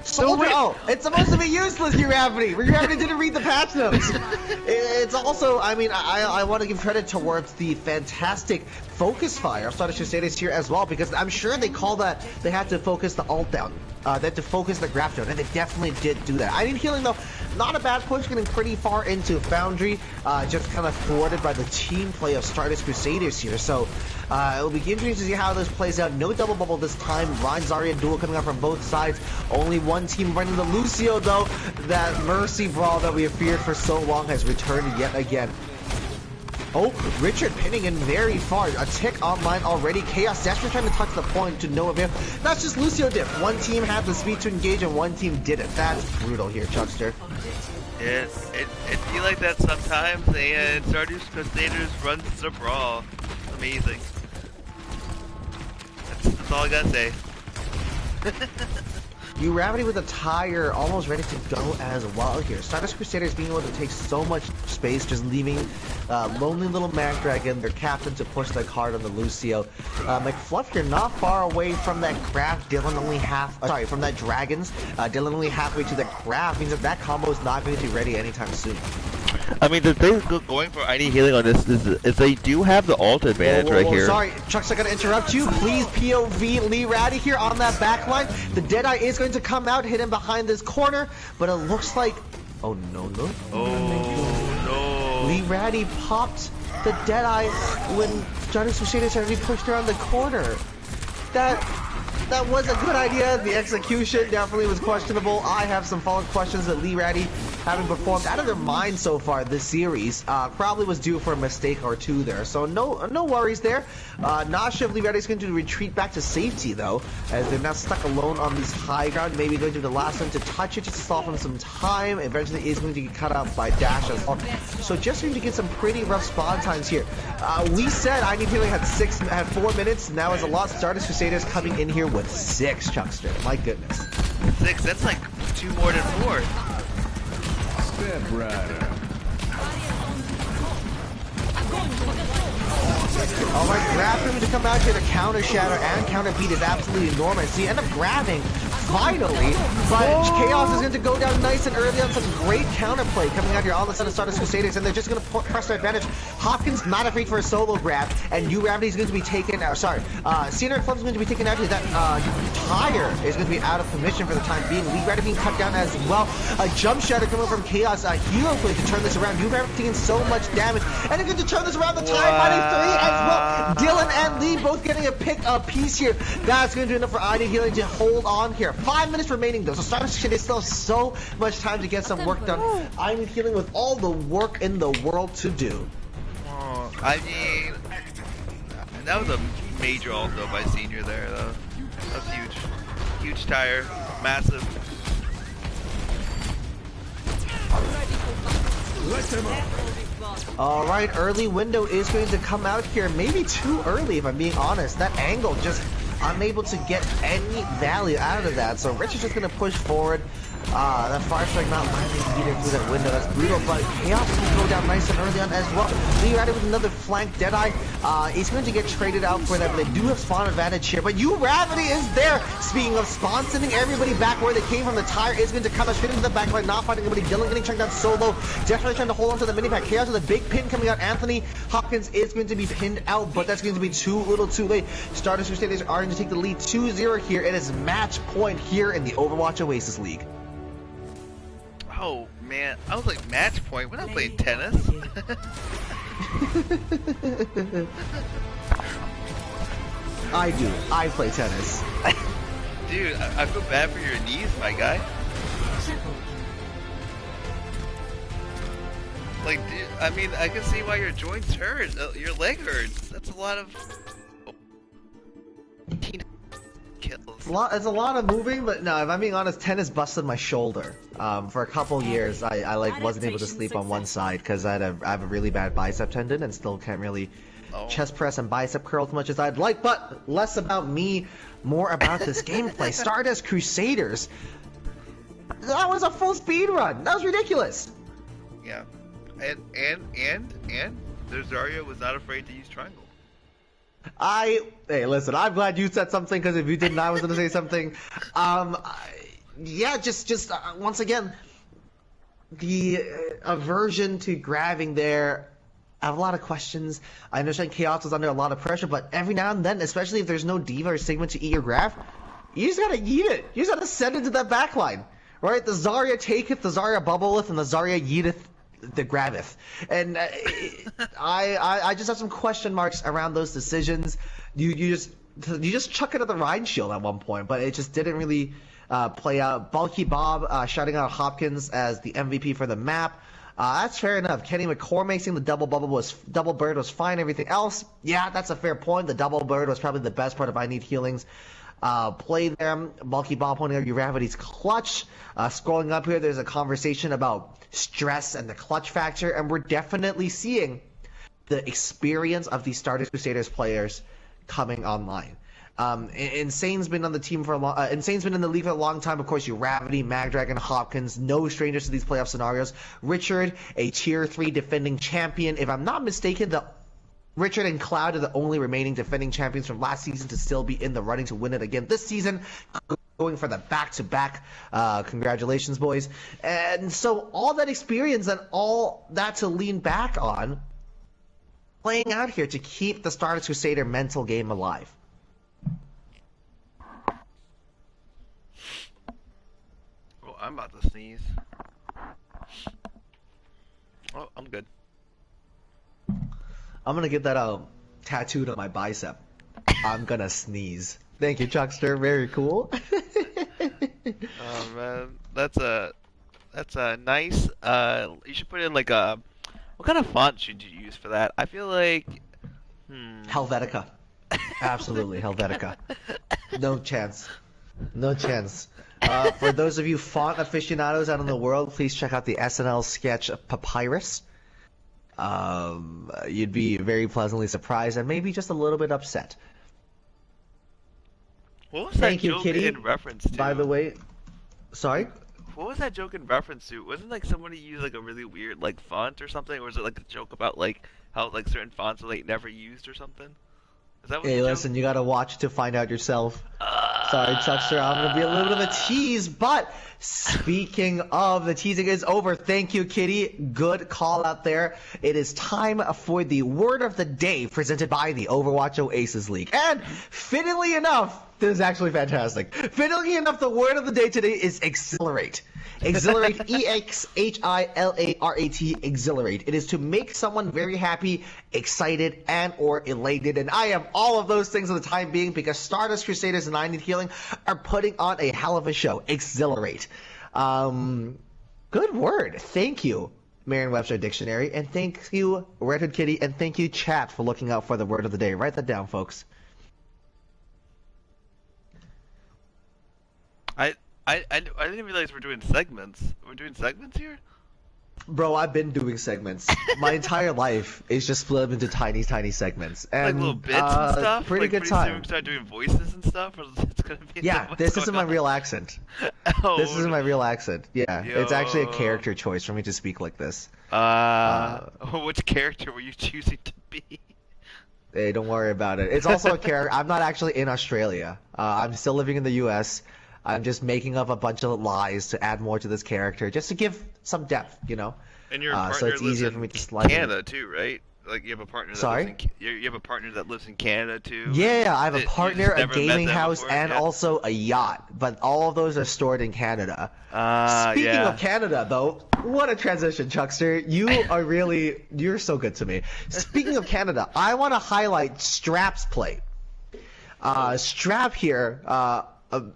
Soldier ult! It's supposed to be useless, Uravity! Uravity didn't read the patch notes! It's also, I mean, I want to give credit towards the fantastic focus fire of Stardust Crusaders here as well, because I'm sure they call that, they had to focus the ult down. They had to focus the graph down, and they definitely did do that. I Need Healing, though, not a bad push, getting pretty far into Foundry, just kind of thwarted by the team play of Stardust Crusaders here, so it'll be interesting to see how this plays out. No double bubble this time. Ryan Zarya duel coming out from both sides. Only one team running the Lucio, though. That Mercy Brawl that we have feared for so long has returned yet again. Oh, Richard pinning in very far. A tick online already. Chaos desperately trying to touch the point to no avail. That's just Lucio diff. One team had the speed to engage and one team didn't. That's brutal here, Chuckster. It feels like that sometimes, and Stardust Crusaders runs the brawl. Amazing. That's all I gotta say. Uravity with a tire almost ready to go as well here. Stardust Crusaders being able to take so much space, just leaving lonely little Mag Dragon, their captain, to push the card on the Lucio. McFluff here not far away from that craft. Dylan only from that Dragons. Dylan only halfway to the craft, means that combo is not going to be ready anytime soon. I mean, the thing going for ID Healing on this is they do have the ult advantage right here. Sorry, Chucks, I gotta interrupt you. Please, POV Lee Ratty here on that back line. The Deadeye is going to come out, hit him behind this corner, but it looks like... Oh, no. Oh, no. Lee Ratty popped the Deadeye when Stardust Crusaders had already pushed around the corner. That was a good idea. The execution definitely was questionable. I have some follow-up questions that Lee Ratty, having performed out of their mind so far this series, probably was due for a mistake or two there. So no worries there. Not sure if Lee Ratty is going to retreat back to safety though, as they're now stuck alone on this high ground. Maybe going to be the last one to touch it just to stall them some time. Eventually is going to get cut out by Dash as well. So just going to get some pretty rough spawn times here. We said I Need Healing had 4 minutes. Now is a lot. Stardust Crusaders coming in here with 6, Chuckster. My goodness. 6? That's like 2 more than 4. Step Rider. Alright, grab him to come out here to counter Shatter and counter beat is absolutely enormous. So you end up grabbing finally, but Chaos is going to go down nice and early on some great counterplay coming out here on the side of Stardust Crusaders, and they're just going to press their advantage. Hopkins not afraid for a solo grab, and Gravity is going to be taken, Cedar Club is going to be taken after that. Tire is going to be out of commission for the time being. Lee Gravity being cut down as well. A jump shatter coming from Chaos. Hero going to turn this around. Gravity taking so much damage, and they're going to turn this around. The time fighting 3 as well. Dylan and Lee both getting a piece here. That's going to do enough for ID Healing to hold on here. 5 minutes remaining though, so Stardust Crusaders still have so much time to get some work done. ID Healing with all the work in the world to do. I mean, that was a major ult though by Senior there though. That's huge. Huge tire. Massive. Alright, early window is going to come out here. Maybe too early if I'm being honest. That angle just unable to get any value out of that. So Rich is just going to push forward. That fire strike not landing either through that window. That's brutal, but Chaos can go down nice and early on as well. Lee at it with another flank Deadeye. He's going to get traded out for that, but they do have spawn advantage here. But Gravity is there. Speaking of spawn, sending everybody back where they came from. The tire is going to come out straight into the backline, not fighting anybody. Dylan getting chunked down solo. Definitely trying to hold on to the mini pack. Chaos with a big pin coming out. Anthony Hopkins is going to be pinned out, but that's going to be too little too late. Stardust Crusaders are going to take the lead 2-0 here. It is match point here in the Overwatch Oasis League. Oh man, I was like match point. We're not playing tennis. I do. I play tennis. Dude, I feel bad for your knees, my guy. Like, dude, I mean, I can see why your joints hurt. Your leg hurts. That's a lot of. It's a lot of moving, but no, if I'm being honest, tennis busted my shoulder. For a couple years, I like wasn't able to sleep on one side because I have a really bad bicep tendon and still can't really chest press and bicep curl as much as I'd like. But less about me, more about this gameplay. Stardust Crusaders. That was a full speed run. That was ridiculous. Yeah, and their Zarya was not afraid to use triangle. Hey, listen, I'm glad you said something, because if you didn't, I was going to say something. Yeah, just once again, the aversion to grabbing there, I have a lot of questions. I understand Chaos was under a lot of pressure, but every now and then, especially if there's no Diva or Sigma to eat your grab, you just gotta eat it. You just gotta send it to that backline, right? The Zarya taketh, the Zarya bubbleth, and the Zarya yeeteth the grabbeth. And I just have some question marks around those decisions. You just chuck it at the Rhine Shield at one point, but it just didn't really play out. Bulky Bob shouting out Hopkins as the MVP for the map. That's fair enough. Kenny McCormack saying the double bird was fine. Everything else, yeah, that's a fair point. The double bird was probably the best part of I Need Healings. Play them. Bulky Bob pointing out Gravity's clutch. Scrolling up here, there's a conversation about stress and the clutch factor, and we're definitely seeing the experience of these Stardust Crusaders players coming online. Insane's been on the team for a long. Insane's been in the league for a long time. Of course, Gravity, Magdragon, Hopkins, no strangers to these playoff scenarios. Richard, a tier 3 defending champion. If I'm not mistaken, Richard and Cloud are the only remaining defending champions from last season to still be in the running to win it again this season. Going for the back-to-back. Congratulations, boys. And so all that experience and all that to lean back on, playing out here to keep the Stardust Crusader mental game alive. Oh, I'm about to sneeze. Oh, I'm good. I'm gonna get that tattooed on my bicep. I'm gonna sneeze. Thank you, Chuckster. Very cool. Oh man, that's a nice. You should put in like a. What kind of font should you use for that? I feel like. Helvetica. Absolutely, Helvetica. No chance. No chance. For those of you font aficionados out in the world, please check out the SNL sketch Papyrus. You'd be very pleasantly surprised and maybe just a little bit upset. What was that joke in reference to? By the way, sorry? What was that joke in reference to? Wasn't like somebody used like a really weird like font or something, or was it like a joke about like how like certain fonts are like never used or something? Is that what Hey, listen, you gotta watch to find out yourself. Sorry, Chuckster, I'm going to be a little bit of a tease, but speaking of, the teasing is over. Thank you, Kitty. Good call out there. It is time for the word of the day presented by the Overwatch Oasis League. And fittingly enough, this is actually fantastic. Fittingly enough, the word of the day today is exhilarate. Exhilarate, E-X-H-I-L-A-R-A-T, exhilarate. It is to make someone very happy, excited, and or elated. And I am all of those things at the time being because Stardust, Crusaders, and I Need Healing are putting on a hell of a show. Exhilarate. Good word. Thank you, Merriam-Webster Dictionary. And thank you, Red Hood Kitty. And thank you, chat, for looking out for the word of the day. Write that down, folks. I didn't realize we're doing segments. We're doing segments here? Bro, I've been doing segments. My entire life is just split up into tiny segments. And, like little bits and stuff? Pretty good time. Soon we start doing voices and stuff? Or it's gonna be this isn't my real accent. Oh, this isn't my real accent. Yeah, Yo. It's actually a character choice for me to speak like this. Which character were you choosing to be? Hey, don't worry about it. It's also a character. I'm not actually in Australia. I'm still living in the U.S. I'm just making up a bunch of lies to add more to this character, just to give some depth, you know. And your partner so it's lives easier in for me to slide Canada too, right? Like you have a partner. That lives in, you have a partner that lives in Canada too. Yeah, I have a partner, a gaming house, before? and also a yacht. But all of those are stored in Canada. Speaking of Canada, though, what a transition, Chuckster. You're so good to me. Speaking of Canada, I want to highlight Strap's play. Strap here.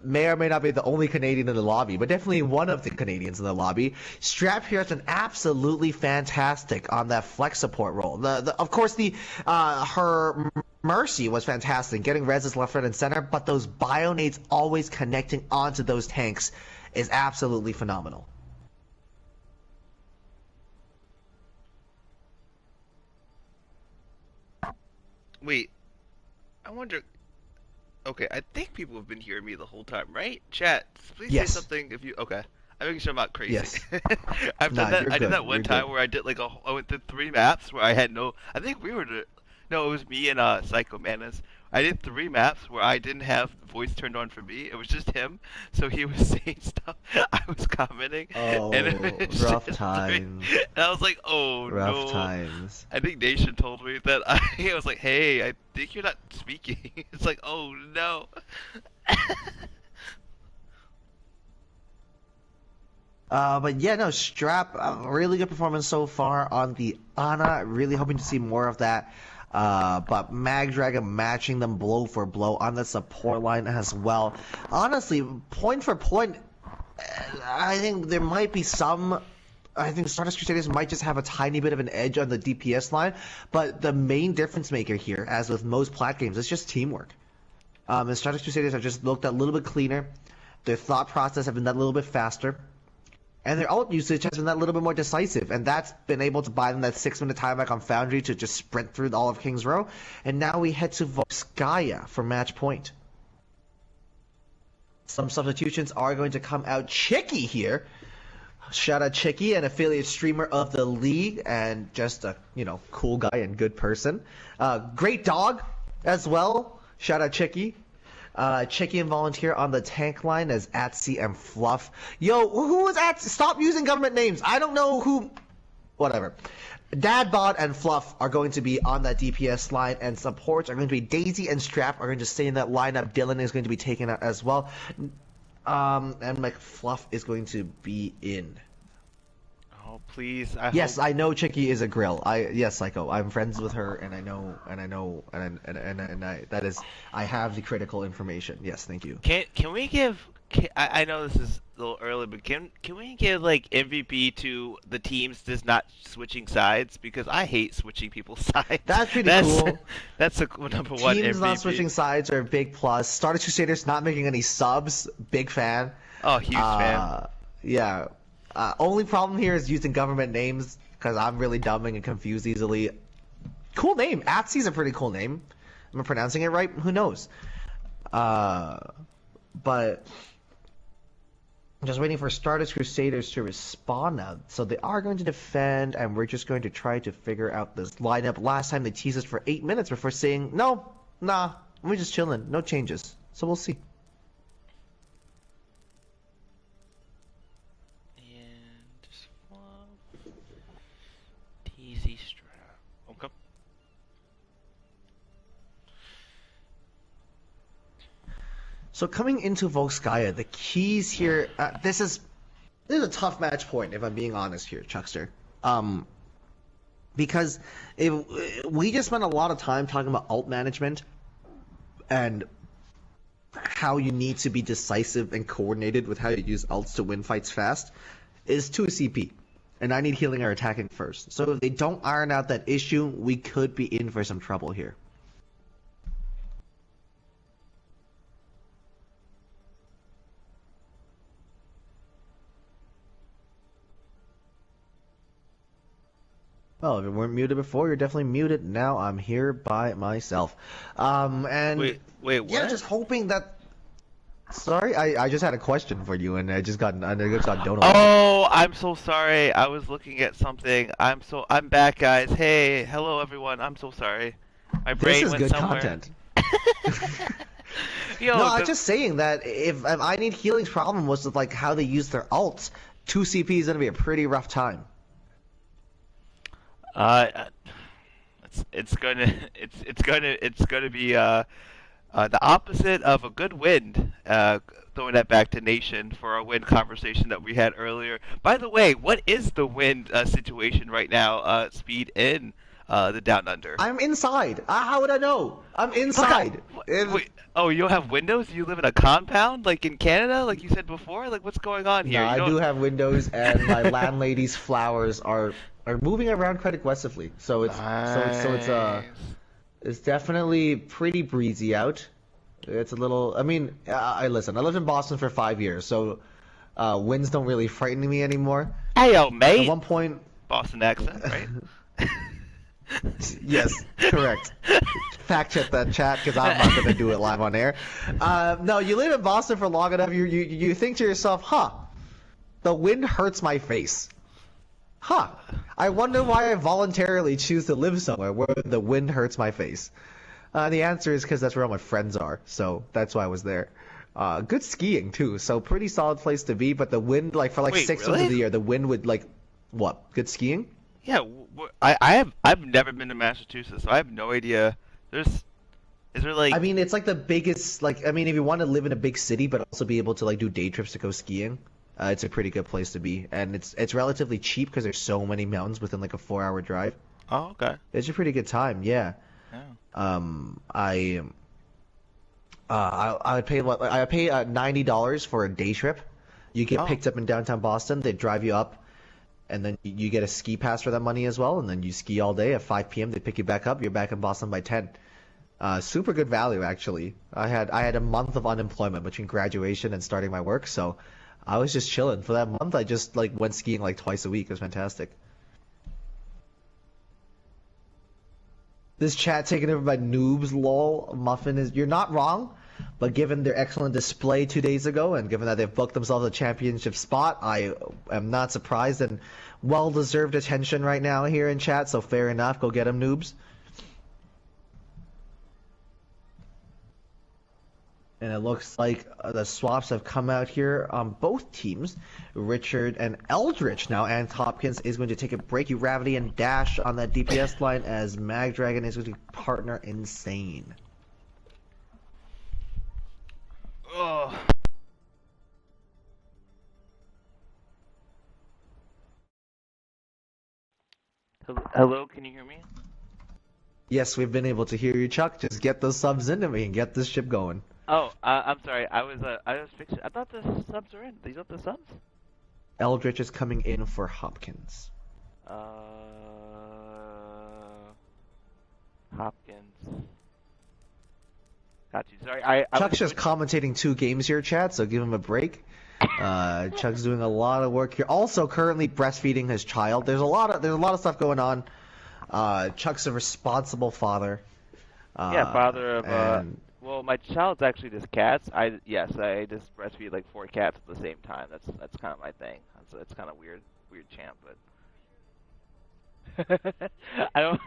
May or may not be the only Canadian in the lobby, but definitely one of the Canadians in the lobby. Strap here has been absolutely fantastic on that flex support role. Of course, her Mercy was fantastic, getting reses left, right, and center, but those bio-nades always connecting onto those tanks is absolutely phenomenal. Wait, I wonder... Okay, I think people have been hearing me the whole time, right? Chat, please say something if you... Okay. I'm making sure I'm not crazy. Yes. I've done that. I did that one time where I did like I went through 3 maps where I had no... I think we were... No, it was me and Psycho Manus. I did 3 maps where I didn't have voice turned on for me. It was just him. So he was saying stuff. I was commenting. Oh, and it was rough times. And I was like, oh no. Rough times. I think Nation told me that I was like, hey, I think you're not speaking. It's like, oh no. But yeah, no, Strap, really good performance so far on the Ana. Really hoping to see more of that. But Mag Dragon matching them blow for blow on the support line as well. Honestly, point for point, I think there might be some... I think Stardust Crusaders might just have a tiny bit of an edge on the DPS line, but the main difference maker here, as with most plat games, is just teamwork. And Stardust Crusaders have just looked a little bit cleaner. Their thought process have been that little bit faster. And their ult usage has been that little bit more decisive, and that's been able to buy them that 6-minute time back on Foundry to just sprint through all of King's Row. And now we head to Volskaya for match point. Some substitutions are going to come out. Chicky here. Shout out Chicky, an affiliate streamer of the league, and just a cool guy and good person. Great dog as well. Shout out Chicky. Chicky and Volunteer on the tank line as Atsy and Fluff. Yo, who is Atsy? Stop using government names. I don't know who. Whatever. Dadbot and Fluff are going to be on that DPS line, and supports are going to be Daisy and Strap are going to stay in that lineup. Dylan is going to be taken out as well. And McFluff is going to be in. Oh please! I know Chicky is a grill. Yes, Psycho. I'm friends with her, and I have the critical information. Yes, thank you. Can we give? I know this is a little early, but can we give like MVP to the teams that's not switching sides? Because I hate switching people's sides. That's pretty cool. That's the number one Teams MVP. not switching sides are a big plus. Stardust Crusaders not making any subs. Big fan. Oh, huge fan. Yeah. Only problem here is using government names because I'm really dumb and confused easily. Cool name. Atsy's a pretty cool name. Am I pronouncing it right? Who knows? But I'm just waiting for Stardust Crusaders to respond now. So they are going to defend, and we're just going to try to figure out this lineup. Last time they teased us for 8 minutes before saying, no, nah, we're just chilling. No changes. So we'll see. So coming into Volskaya, the keys here. This is a tough match point, if I'm being honest here, Chuckster. Because we just spent a lot of time talking about ult management and how you need to be decisive and coordinated with how you use ults to win fights fast, is 2 CP. And I need healing or attacking first. So if they don't iron out that issue, we could be in for some trouble here. Well, if you weren't muted before, you're definitely muted. Now I'm here by myself. And Wait, what? Yeah, just hoping that. Sorry, I just had a question for you, and I just got dono. Oh, I'm so sorry. I was looking at something. I'm back, guys. Hey, hello everyone. I'm so sorry. My brain This is went good somewhere. content. Yo, No, I'm just saying that if I need healing's problem was with like how they use their ults, 2 CP is gonna be a pretty rough time. It's gonna be the opposite of a good wind. Throwing that back to Nation for our wind conversation that we had earlier. By the way, what is the wind situation right now? Speed in the Down Under. I'm inside. How would I know? I'm inside. Wait, oh, you don't have windows? You live in a compound, like in Canada, like you said before? Like, what's going on here? No, I do have windows, and my landlady's flowers are moving around quite aggressively. So it's definitely pretty breezy out. It's a little. I mean, listen. I lived in Boston for 5 years, so winds don't really frighten me anymore. Hey, yo, mate. At one point, Boston accent, right? Yes, correct. Fact check that chat because I'm not going to do it live on air. No, you live in Boston for long enough, you think to yourself, huh, the wind hurts my face. Huh, I wonder why I voluntarily choose to live somewhere where the wind hurts my face. The answer is because that's where all my friends are, so that's why I was there. Good skiing too, so pretty solid place to be, but the wind, like for like Wait, 6 really? months of the year, the wind would like, what, good skiing? Yeah, I've never been to Massachusetts, so I have no idea. Is there like? I mean, it's like the biggest, like, I mean, if you want to live in a big city but also be able to like do day trips to go skiing, it's a pretty good place to be, and it's relatively cheap because there's so many mountains within like a 4-hour drive. Oh, okay. It's a pretty good time, yeah. Yeah. I would pay what I pay $90 for a day trip. You get picked up in downtown Boston. They drive you up, and then you get a ski pass for that money as well. And then you ski all day. At 5 p.m. they pick you back up. You're back in Boston by 10. Super good value actually. I had a month of unemployment between graduation and starting my work, so I was just chilling for that month. I just like went skiing like twice a week. It was fantastic. This chat taken over by noobs, lol. Muffin is. You're not wrong, but given their excellent display 2 days ago, and given that they've booked themselves a championship spot, I am not surprised and well-deserved attention right now here in chat. So fair enough. Go get them, noobs. And it looks like the swaps have come out here on both teams. Richard and Eldritch now, and Hopkins is going to take a break. Uravity and Dash on that DPS line as Magdragon is going to partner Insane. Oh. Hello, can you hear me? Yes, we've been able to hear you, Chuck. Just get those subs in and we can get this ship going. Oh, I'm sorry. I was fixing. I thought the subs were in. These are the subs? Eldritch is coming in for Hopkins. Hopkins. Got you. Sorry, Chuck's just commentating 2 games here, chat, so give him a break. Chuck's doing a lot of work here. Also, currently breastfeeding his child. There's a lot of stuff going on. Chuck's a responsible father. Yeah, father of. Well, my child's actually just cats. I just breastfeed like 4 cats at the same time. That's kind of my thing. It's kind of weird champ, but I don't.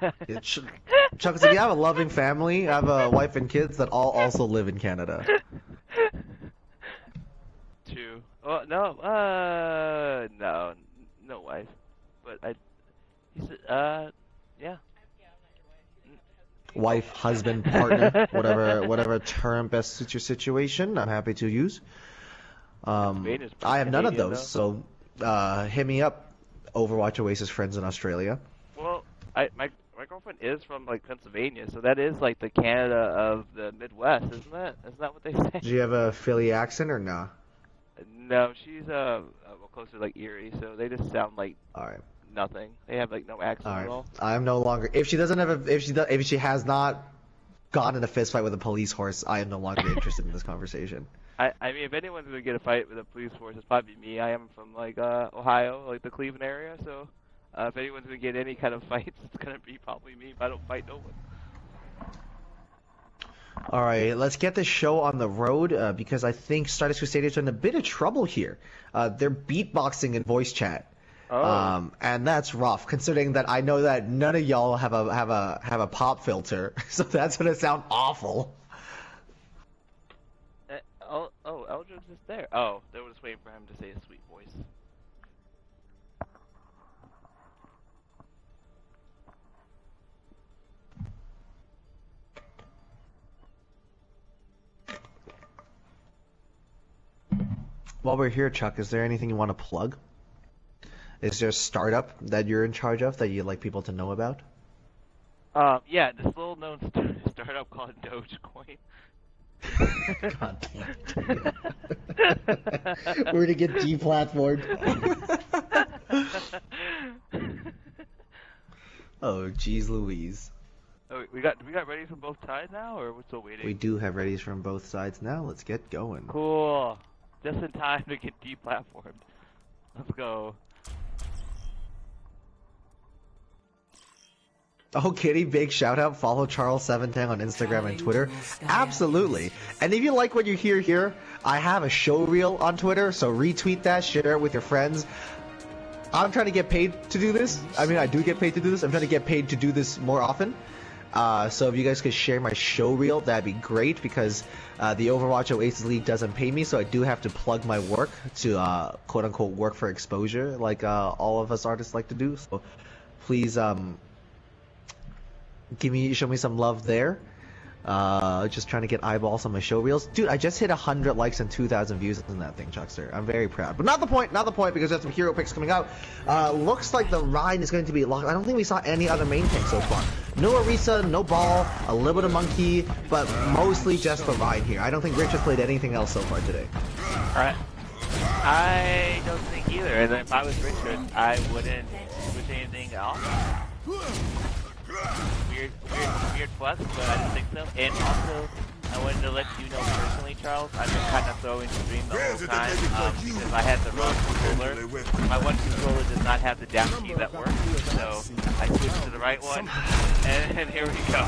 Chuck's like, you have a loving family. I have a wife and kids that all also live in Canada. 2. Oh no. No wife. But he said, yeah. wife, husband, partner, whatever term best suits your situation. I'm happy to use. I have none of those, so hit me up, Overwatch Oasis friends in Australia. Well, my girlfriend is from like Pennsylvania, so that is like the Canada of the Midwest, isn't that? Isn't that what they say? Do you have a Philly accent or nah? No, she's well, closer to like Erie, so they just sound like nothing. They have like no accent at all. I'm no longer. If she doesn't have a, if she has not gotten in a fist fight with a police horse, I am no longer interested in this conversation. I mean, if anyone's gonna get a fight with a police force, it's probably me. I am from like Ohio, like the Cleveland area, so if anyone's gonna get any kind of fights, it's gonna be probably me. If I don't fight no one. All right, let's get this show on the road because I think Stardust Crusaders are in a bit of trouble here. They're beatboxing in voice chat. Oh. And that's rough, considering that I know that none of y'all have a pop filter, so that's gonna sound awful. Eldridge is there. Oh, they were just waiting for him to say a sweet voice. While we're here, Chuck, is there anything you want to plug? Is there a startup that you're in charge of that you'd like people to know about? Yeah, this little known startup called Dogecoin. God damn it. We're gonna get deplatformed. Oh, jeez Louise. Oh, we got ready from both sides now, or we're still waiting? We do have readies from both sides now. Let's get going. Cool. Just in time to get deplatformed. Let's go. Oh, Kitty, big shout out. Follow Charles710 on Instagram and Twitter. Absolutely. And if you like what you hear here, I have a show reel on Twitter, so retweet that, share it with your friends. I'm trying to get paid to do this. I mean, I do get paid to do this. I'm trying to get paid to do this more often. So if you guys could share my show reel, that'd be great, because the Overwatch Oasis League doesn't pay me, so I do have to plug my work to quote-unquote work for exposure, like all of us artists like to do. So please show me some love there. Just trying to get eyeballs on my show reels. Dude, I just hit 100 likes and 2,000 views in that thing, Chuckster. I'm very proud. But not the point, because there's some hero picks coming out. Looks like the Rhine is going to be locked. I don't think we saw any other main tank so far. No Orisa, no Ball, a little bit of Monkey, but mostly just the Rhine here. I don't think Rich has played anything else so far today. Alright. I don't think either. And if I was Richard, I wouldn't switch anything else. Weird flex, but I didn't think so. And also, I wanted to let you know personally, Charles, I've been kind of throwing stream the whole time because I had the wrong controller. My one controller does not have the down key that works, so I switched to the right one, and here we go.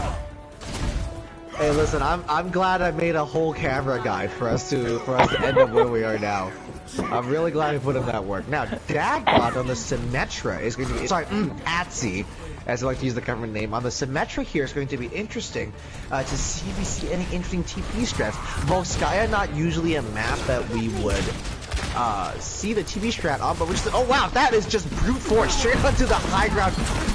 Hey, listen, I'm glad I made a whole camera guide for us to end up where we are now. I'm really glad I put in that work. Now, Dagbot on the Symmetra is going to be Atsy, as I like to use the government name, on the Symmetra here is going to be interesting to see if we see any interesting TP strats. Volskaya, not usually a map that we would see the TP strat on, but we're just, oh wow, that is just brute force, straight onto the high ground.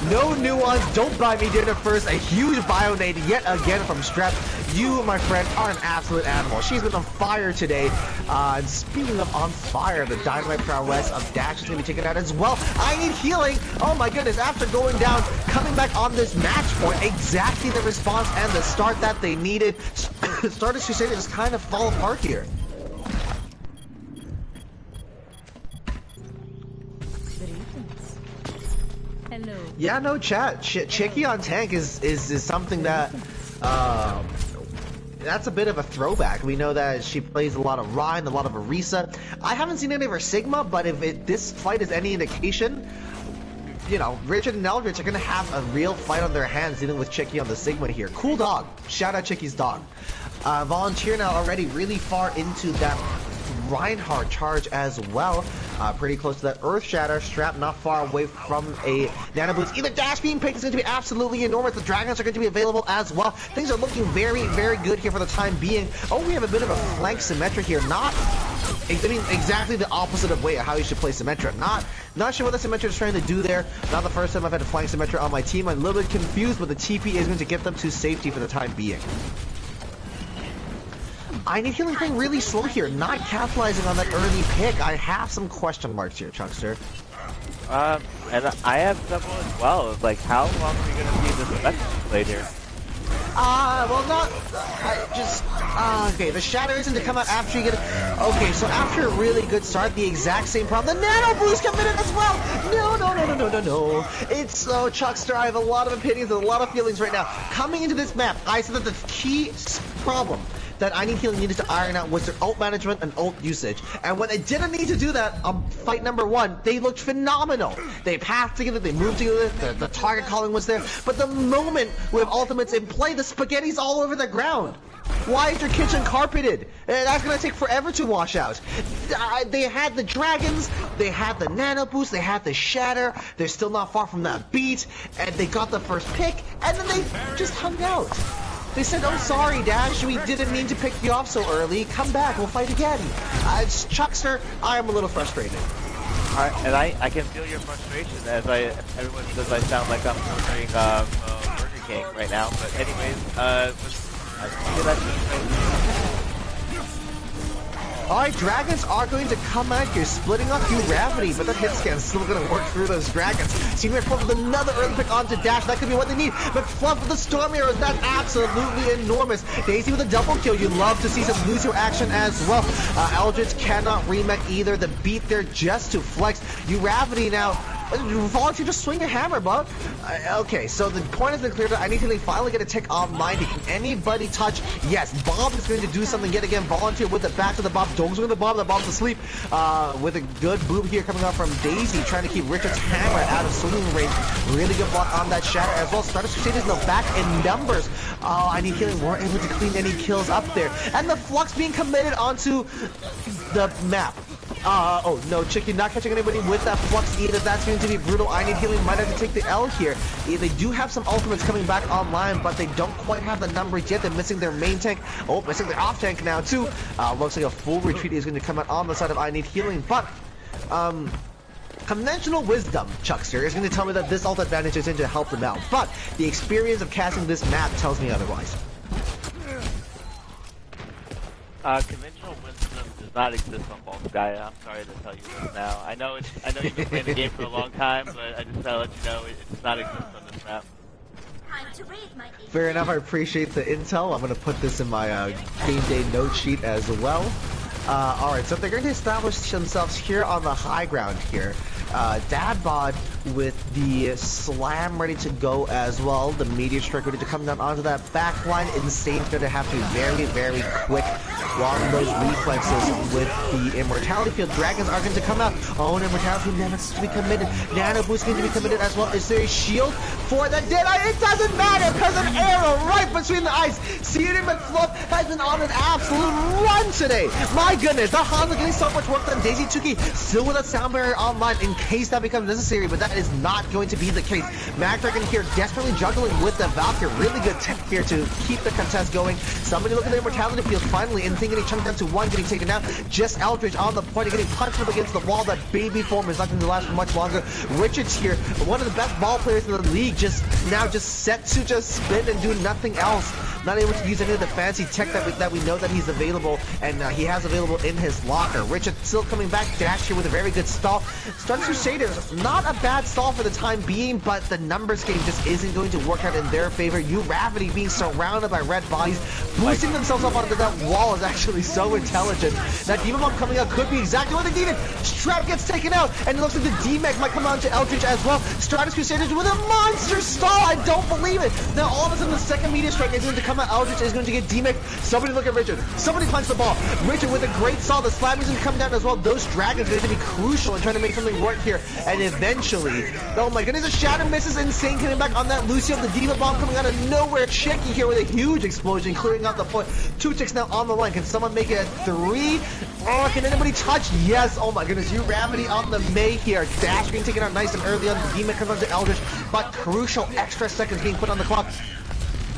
No nuance, don't buy me dinner first, a huge bio-nade yet again from Strep. You, my friend, are an absolute animal. She's been on fire today. And speaking of on fire, the dynamite prowess of Dash is going to be taken out as well. I need healing. Oh my goodness, after going down, coming back on this match point, exactly the response and the start that they needed. Stardust Crusaders just kind of fall apart here. Hello. Yeah, no, chat. Chicky on tank is something that that's a bit of a throwback. We know that she plays a lot of Rhine, a lot of Orisa. I haven't seen any of her Sigma, but if this fight is any indication, you know, Richard and Eldritch are going to have a real fight on their hands dealing with Chicky on the Sigma here. Cool dog. Shout out Chicky's dog. Volunteer now already really far into that Reinhardt charge as well. Pretty close to that Earth Shatter. Strap not far away from a Nano Boost. Either Dash being picked is going to be absolutely enormous. The Dragons are going to be available as well. Things are looking very, very good here for the time being. Oh, we have a bit of a flank Symmetra here. Not I mean, exactly the opposite of way of how you should play Symmetra. Not sure what the Symmetra is trying to do there. Not the first time I've had to flank Symmetra on my team. I'm a little bit confused, but the TP is going to get them to safety for the time being. I need healing playing really slow here, not capitalizing on that early pick. I have some question marks here, Chuckster. And I have several as well. Like, how long are we going to see this Symmetra played here? Well, not, okay, the Shatter isn't to come out after you get it. Okay, so after a really good start, the exact same problem. The Nano Boost coming in as well! No. It's so, Chuckster, I have a lot of opinions and a lot of feelings right now. Coming into this map, I said that the key problem that I Need Healing needed to iron out was their ult management and ult usage. And when they didn't need to do that on fight number 1, they looked phenomenal. They passed together, they moved together, the target calling was there. But the moment we have ultimates in play, the spaghetti's all over the ground. Why is your kitchen carpeted? That's gonna take forever to wash out. They had the dragons, they had the nano boost, they had the shatter, they're still not far from that beat, and they got the first pick, and then they just hung out. They said, oh sorry Dash, we didn't mean to pick you off so early, come back, we'll fight again. Chuckster, I am a little frustrated. Alright, and I can feel your frustration as everyone says I sound like I'm ordering Burger King right now, but anyways, Alright, dragons are going to come out here, splitting off Gravity, but that hit scan's still going to work through those dragons. Team Fluff with another early pick onto Dash, that could be what they need, but Fluff with the Storm Arrows, that's absolutely enormous. Daisy with a double kill, you love to see some Lucio action as well. Eldritch cannot remake either, the beat there just to flex. Gravity now, volunteer, just swing a hammer, bud. Okay, so the point has been cleared. I need to finally get a tick on mine. Can anybody touch? Yes, Bob is going to do something yet again. Volunteer with the back to the Bob. Don't swing the Bob. The Bob's asleep. With a good boom here coming up from Daisy, trying to keep Richard's hammer out of swinging range. Really good block on that shatter as well. Stardust Crusaders in the back in numbers. Oh, I need healing. Weren't able to clean any kills up there. And the Flux being committed onto the map. Oh no, Chicky not catching anybody with that Flux either. That's going to be brutal. I Need Healing might have to take the L here. They do have some ultimates coming back online, but they don't quite have the numbers yet. They're missing their main tank. Oh, missing their off tank now too. Looks like a full retreat is going to come out on the side of I Need Healing, but conventional wisdom, Chuckster, is going to tell me that this ult advantage is going to help them out, but the experience of casting this map tells me otherwise. Conventional wisdom does not exist on Bulk Gaia. I'm sorry to tell you this now. I know you've been playing the game for a long time, but I just gotta let you know it does not exist on this map. Fair enough, I appreciate the intel. I'm going to put this in my game day note sheet as well. Alright, so they're going to establish themselves here on the high ground here. Dadbod with the slam ready to go as well. The meteor strike ready to come down onto that back line. Insane's going to have to be very, very quick on those reflexes with the immortality field. Dragons are going to come out. Oh, and immortality never needs to be committed. Nano Boost going to be committed as well. Is there a shield for the Deadeye? It doesn't matter because an arrow right between the eyes. Cedar McFluff has been on an absolute run today. My goodness, the Hanzo getting so much work done. Daisy Tuki still with a sound barrier online in case that becomes necessary, but that is not going to be the case. Magdragon here desperately juggling with the Valkyrie. Really good tech here to keep the contest going. Somebody look at the immortality field finally, and getting chunked down to one, getting taken out. Just Eldridge on the point, getting punched up against the wall. That baby form is not going to last for much longer. Richards here, one of the best ball players in the league, just set to just spin and do nothing else. Not able to use any of the fancy tech that we know that he's available, and he has available in his locker. Richard still coming back. Dash here with a very good stall. Stardust Crusaders, not a bad stall for the time being, but the numbers game just isn't going to work out in their favor. Gravity being surrounded by red bodies, boosting themselves up onto that wall is actually so intelligent. That Demon Bomb coming out could be exactly what they needed. Strap gets taken out, and it looks like the D-Mech might come on to Eldritch as well. Stardust Crusaders with a monster stall. I don't believe it. Now all of a sudden the second meteor strike is going to come out. Eldritch is going to get D-Mech. Somebody look at Richard. Somebody punch the ball. Richard with a great stall. The slam is going to come down as well. Those dragons are going to be crucial in trying to make something work here. And eventually, oh my goodness, a shadow misses. Insane coming back on that Lucio. The Diva Bomb coming out of nowhere. Chicky here with a huge explosion, clearing out the point. 2 ticks now on the line. Can someone make it a 3? Oh, can anybody touch? Yes. Oh my goodness, Gravity on the May here. Dash being taken out nice and early on. The Demon comes on to Eldritch, but crucial extra seconds being put on the clock.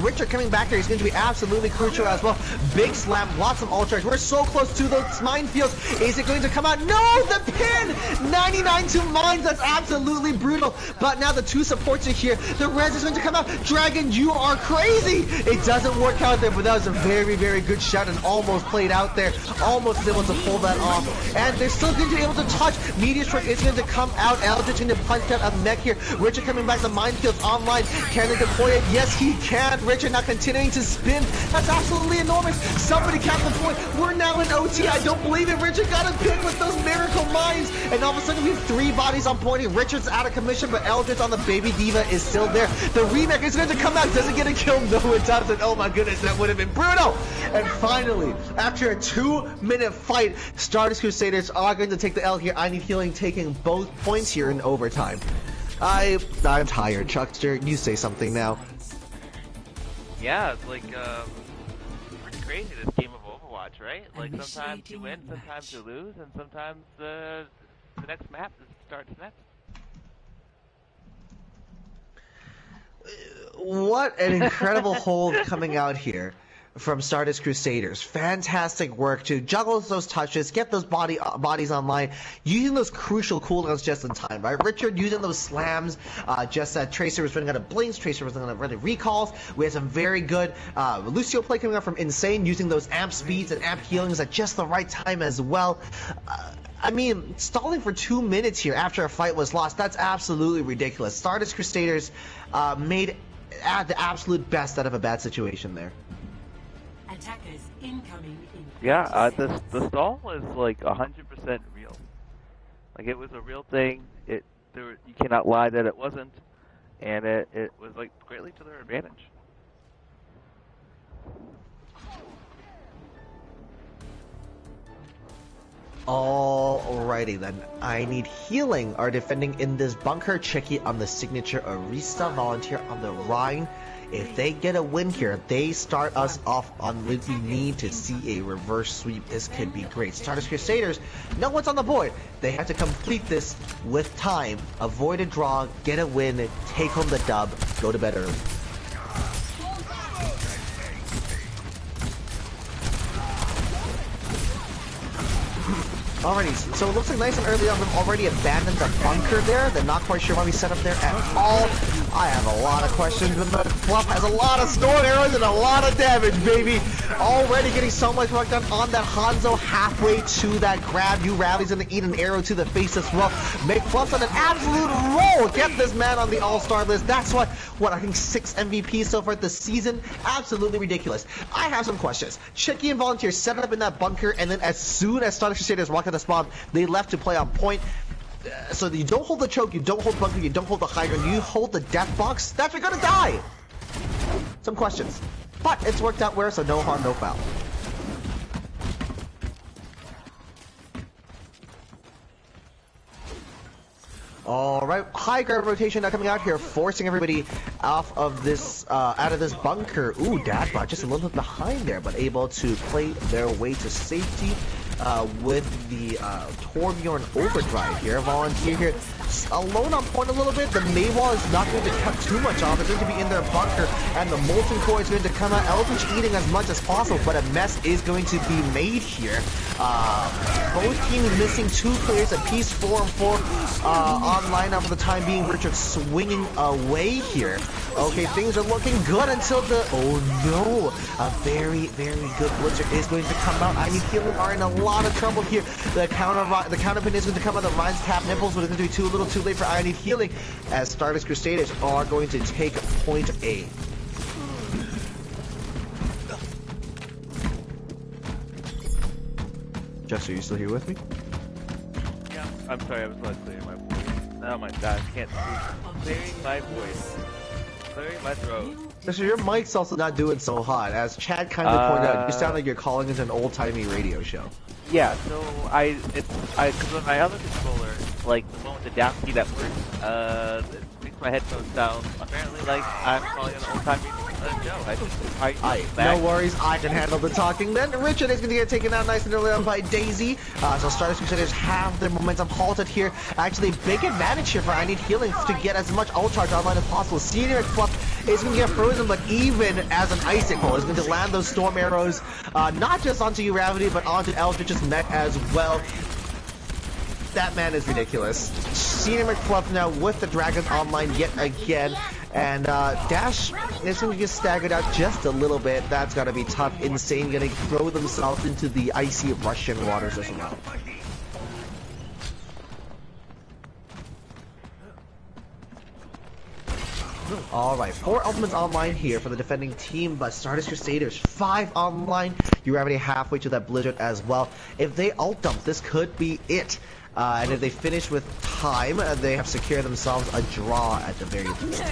Richard coming back here is going to be absolutely crucial as well. Big slam, lots of ult charge. We're so close to those minefields. Is it going to come out? No, the pin! 99 to mines, that's absolutely brutal. But now the two supports are here. The res is going to come out. Dragon, you are crazy! It doesn't work out there, but that was a very, very good shot and almost played out there. Almost able to pull that off. And they're still going to be able to touch. Meteor Strike is going to come out. Eldritch going to punch down a mech here. Richard coming back. The minefield's online. Can they deploy it? Yes, he can. Richard now continuing to spin. That's absolutely enormous. Somebody count the point. We're now in OT. I don't believe it. Richard got a pick with those miracle mines. And all of a sudden, we have 3 bodies on point. Richard's out of commission, but Eldritch on the Baby Diva is still there. The remake is going to come out. Does it get a kill? No, it doesn't. Oh my goodness, that would have been brutal. And finally, after a 2-minute fight, Stardust Crusaders are going to take the L here. I need healing, taking both points here in overtime. I'm tired, Chuckster. You say something now. Yeah, it's like pretty crazy this game of Overwatch, right? Like sometimes you win, sometimes you lose, and sometimes the next map starts next. What an incredible hold coming out here from Stardust Crusaders. Fantastic work to juggle those touches, get those bodies online, using those crucial cooldowns just in time, right? Richard using those slams, just that Tracer was running out of blinks, Tracer was running out of recalls. We had some very good Lucio play coming out from Insane, using those amp speeds and amp healings at just the right time as well. I mean, stalling for 2 minutes here after a fight was lost, that's absolutely ridiculous. Stardust Crusaders made the absolute best out of a bad situation there. Attackers incoming in Yeah, the stall was like 100% real. Like it was a real thing. You cannot lie that it wasn't, and it was like greatly to their advantage. Alrighty then, I need healing. Are defending in this bunker. Checky on the signature Arista, Volunteer on the Rhine. If they get a win here, they start us off on what we need to see a reverse sweep. This could be great. Stardust Crusaders, no one's on the board. They have to complete this with time, avoid a draw, get a win, take home the dub, go to bed early. Alrighty, so it looks like nice and early on they've already abandoned the bunker there. They're not quite sure why we set up there at all. I have a lot of questions, but the Fluff has a lot of stored arrows and a lot of damage, baby. Already getting so much work done on that Hanzo halfway to that grab. You Rally's gonna eat an arrow to the face as well. Make Fluff on an absolute roll. Get this man on the all-star list. That's what I think 6 MVPs so far this season. Absolutely ridiculous. I have some questions. Chicky and Volunteer set up in that bunker, and then as soon as Stardust Crusaders walked out the spawn, they left to play on point. So you don't hold the choke, you don't hold bunker, you don't hold the high ground, you hold the death box. That's you're gonna die. Some questions, but it's worked out well, so no harm, no foul. Alright, high ground rotation now coming out here, forcing everybody off of this, out of this bunker. Ooh, Dashbot just a little bit behind there, but able to play their way to safety with the Torbjorn overdrive here. Volunteer here, alone on point a little bit. The Maywall is not going to cut too much off. It's going to be in their bunker, and the Molten Core is going to come out. Eldritch eating as much as possible, but a mess is going to be made here. Both teams missing 2 players apiece, 4 and 4 online for the time being. Richard swinging away here. Okay, things are looking good until the... Oh no! A very, very good blitzer is going to come out. I need healing are in a lot of trouble here. The counter pin is going to come out. The Ryan's tap nipples, but it's going to be a little too late for I need healing, as Stardust Crusaders are going to take point A. Jester, are you still here with me? Yeah, I'm sorry, I was not clearing my voice. Oh my god, I can't speak. Clearing my voice. Clearing my throat. Jester, your mic's also not doing so hot. As Chad kind of pointed out, you sound like you're calling into an old-timey radio show. Yeah, so because on my other controller, like the one with the down key that works, it makes my headphones sound apparently like I'm calling an old-timey show. No worries, I can handle the talking then. Richard is going to get taken out nice and early on by Daisy. So Stardust Crusaders have their momentum halted here. Actually, big advantage here for I need healing to get as much ult charge online as possible. Senior Fluff is going to get frozen, but even as an icicle, is going to land those storm arrows, not just onto Gravity, but onto Eldritch's mech as well. That man is ridiculous. Senior McFluff now with the Dragons online yet again. And Dash is going to get staggered out just a little bit. That's got to be tough. Insane going to throw themselves into the icy Russian waters as well. Alright, 4 ultimates online here for the defending team, but Stardust Crusaders 5 online. You're already halfway to that Blizzard as well. If they ult dump, this could be it. And if they finish with time, they have secured themselves a draw at the very least.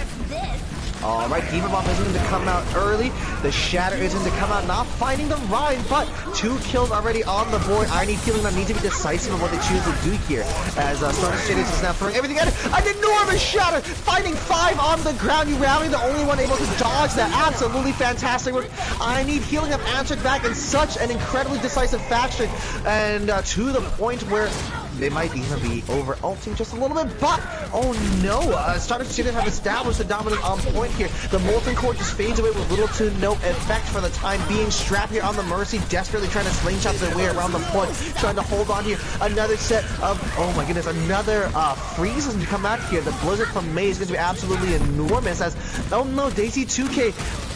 Alright, Demon Bomb is going to come out early. The Shatter is going to come out, not finding the Rhyme, but 2 kills already on the board. I need feeling that need to be decisive of what they choose to do here. As Stardust Crusaders is now throwing everything at it. An enormous Shatter, finding 5 on the ground. You rally, the only one able to dodge that. Absolutely fantastic work. I need healing have answered back in such an incredibly decisive fashion. And to the point where they might even be over ulting just a little bit, but oh no, Stardust Crusaders have established the dominance on point here. The Molten Core just fades away with little to no effect for the time being. Strapped here on the Mercy, desperately trying to slingshot their way around the point, trying to hold on here. Another set of, oh my goodness, another freeze is going to come out here. The Blizzard from May is going to be absolutely enormous as, oh no, Daisy 2K,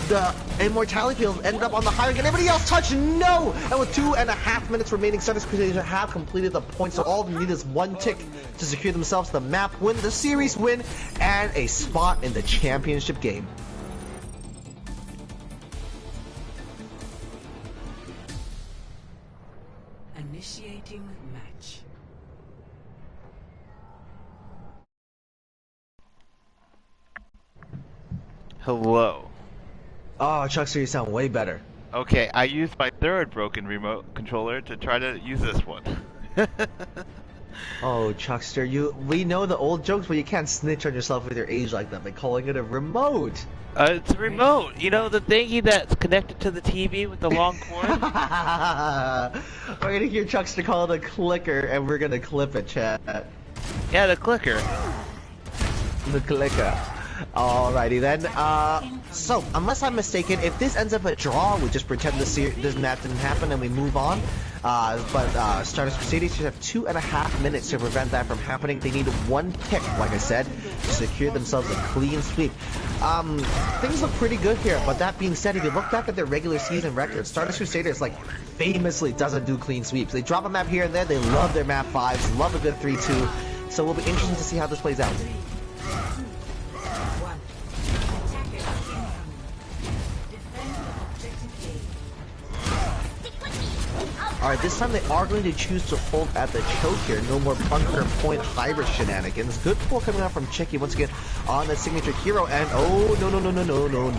the Immortality field ended up on the higher. Can anybody else touch? No! And with 2.5 minutes remaining, Stardust Crusaders have completed the point, so all they need is 1 tick to secure themselves the map win, the series win, and a spot in the championship game. Initiating match. Hello. Oh, Chuckster, you sound way better. Okay, I used my 3rd broken remote controller to try to use this one. Oh, Chuckster, we know the old jokes, but you can't snitch on yourself with your age like that by calling it a remote. It's a remote. You know, the thingy that's connected to the TV with the long cord? We're gonna hear Chuckster call it a clicker, and we're gonna clip it, chat. Yeah, the clicker. The clicker. Alrighty then. So, unless I'm mistaken, if this ends up a draw, we just pretend this match didn't happen and we move on. But Stardust Crusaders just have 2.5 minutes to prevent that from happening. They need 1 pick, like I said, to secure themselves a clean sweep. Things look pretty good here, but that being said, if you look back at their regular season record, Stardust Crusaders, like, famously doesn't do clean sweeps. They drop a map here and there, they love their map 5s, love a good 3-2, so it'll be interesting to see how this plays out. Alright, this time they are going to choose to hold at the choke here. No more bunker point hybrid shenanigans. Good pull coming out from Chicky once again on the signature hero. And oh,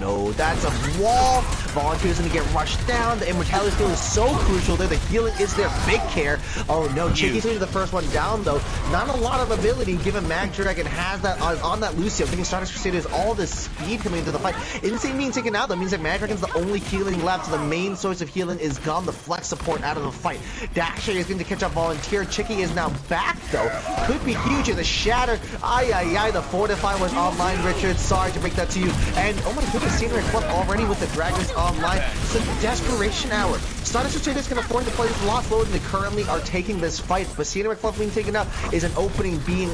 no. That's a wall. Volunteers going to get rushed down. The Immortality field is so crucial there. The healing is their big care. Oh no, Chicky's going to be the first one down though. Not a lot of ability given Mag Dragon has that on that Lucio. Giving Stardust Crusaders all this speed coming into the fight. Insane being taken out, that means that Mag Dragon's the only healing left. So the main source of healing is gone. The flex support out of the fight. Dasher is going to catch up Volunteer. Chicky is now back though. Could be huge in the Shatter. The Fortify was online, Richard. Sorry to break that to you. And oh my goodness, Senior Club already with the Dragons online. It's a desperation hour. Stardust Crusaders can afford to play this a lot slower than they currently are taking this fight. But Senior Club being taken out is an opening being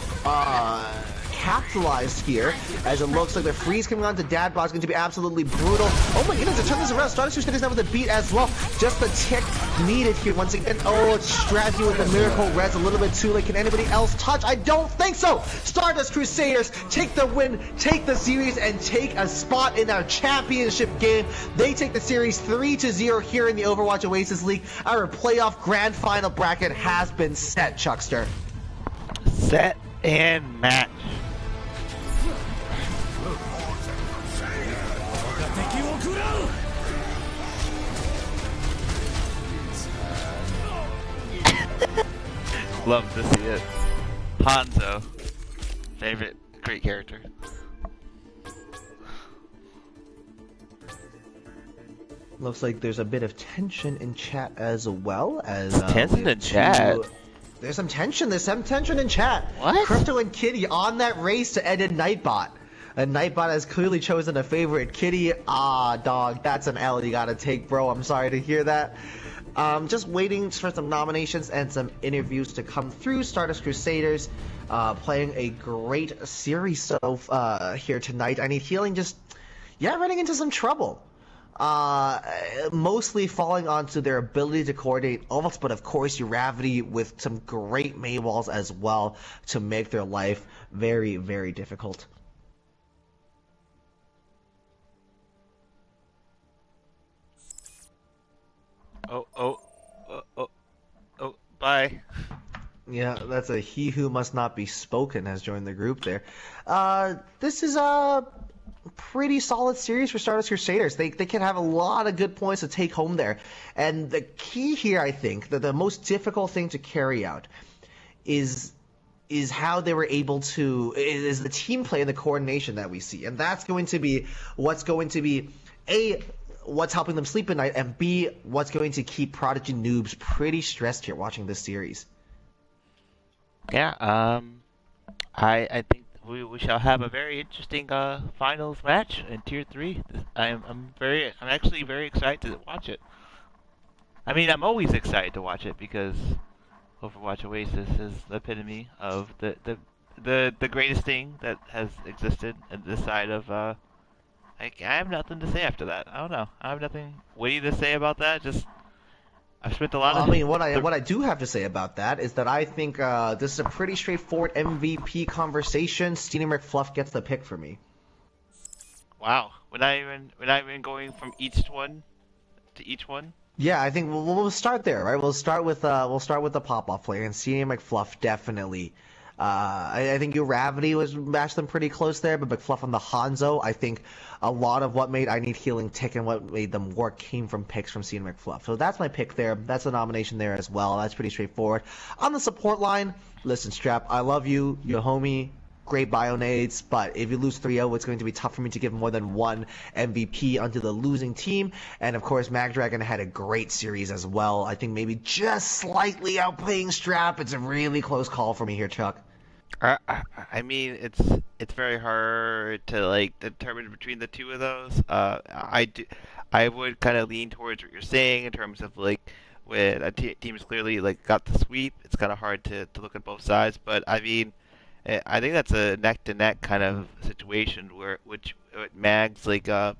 capitalized here, as it looks like the freeze coming on to Dadbot is going to be absolutely brutal. Oh my goodness, to turn this around, Stardust Crusaders now with a beat as well. Just the tick needed here once again. Oh, it's strategy with the Miracle Res a little bit too late. Can anybody else touch? I don't think so. Stardust Crusaders take the win, take the series, and take a spot in our championship game. They take the series 3-0 here in the Overwatch Oasis League. Our playoff grand final bracket has been set, Chuckster. Set and match. Love to see it. Hanzo. Favorite. Great character. Looks like there's a bit of tension in chat as well as tension in chat. There's some tension in chat. What? Crypto and Kitty on that race to edit Nightbot. And Nightbot has clearly chosen a favorite kitty. Ah, dog, that's an L you gotta take, bro. I'm sorry to hear that. Just waiting for some nominations and some interviews to come through. Stardust Crusaders playing a great series here tonight. I need healing just, running into some trouble. Mostly falling onto their ability to coordinate ults, but of course Uravity with some great Mei walls as well to make their life very, very difficult. Bye. Yeah, that's a he who must not be spoken has joined the group there. This is pretty solid series for Stardust Crusaders. They can have a lot of good points to take home there. And the key here, I think, that the most difficult thing to carry out is how they were able to is the team play and the coordination that we see. And that's going to be what's going to be what's helping them sleep at night, and B, what's going to keep Prodigy noobs pretty stressed here watching this series. Yeah, I think we shall have a very interesting finals match in Tier 3. I'm actually very excited to watch it. I mean, I'm always excited to watch it because Overwatch Oasis is the epitome of the greatest thing that has existed at this side of I have nothing to say after that. I don't know. I have nothing witty to say about that. Just I've spent a lot of. I mean, what I do have to say about that is that I think this is a pretty straightforward MVP conversation. Steenie McFluff gets the pick for me. Wow, we're not even going from each one to each one. Yeah, I think we'll start there, right? We'll start with the pop-off player, and Steenie McFluff definitely. I think Uravity was matched them pretty close there, but McFluff on the Hanzo, I think a lot of what made I Need Healing tick and what made them work came from picks from Steenie McFluff. So that's my pick there. That's a nomination there as well. That's pretty straightforward. On the support line, listen, Strap, I love you, your homie. Great Bionades, but if you lose 3-0, it's going to be tough for me to give more than one MVP onto the losing team. And of course, MagDragon had a great series as well. I think maybe just slightly outplaying Strap. It's a really close call for me here, Chuck. I mean, it's very hard to like determine between the two of those. I would kind of lean towards what you're saying in terms of like when a team's clearly like got the sweep. It's kind of hard to look at both sides, but I mean. I think that's a neck to neck kind of situation which Mags the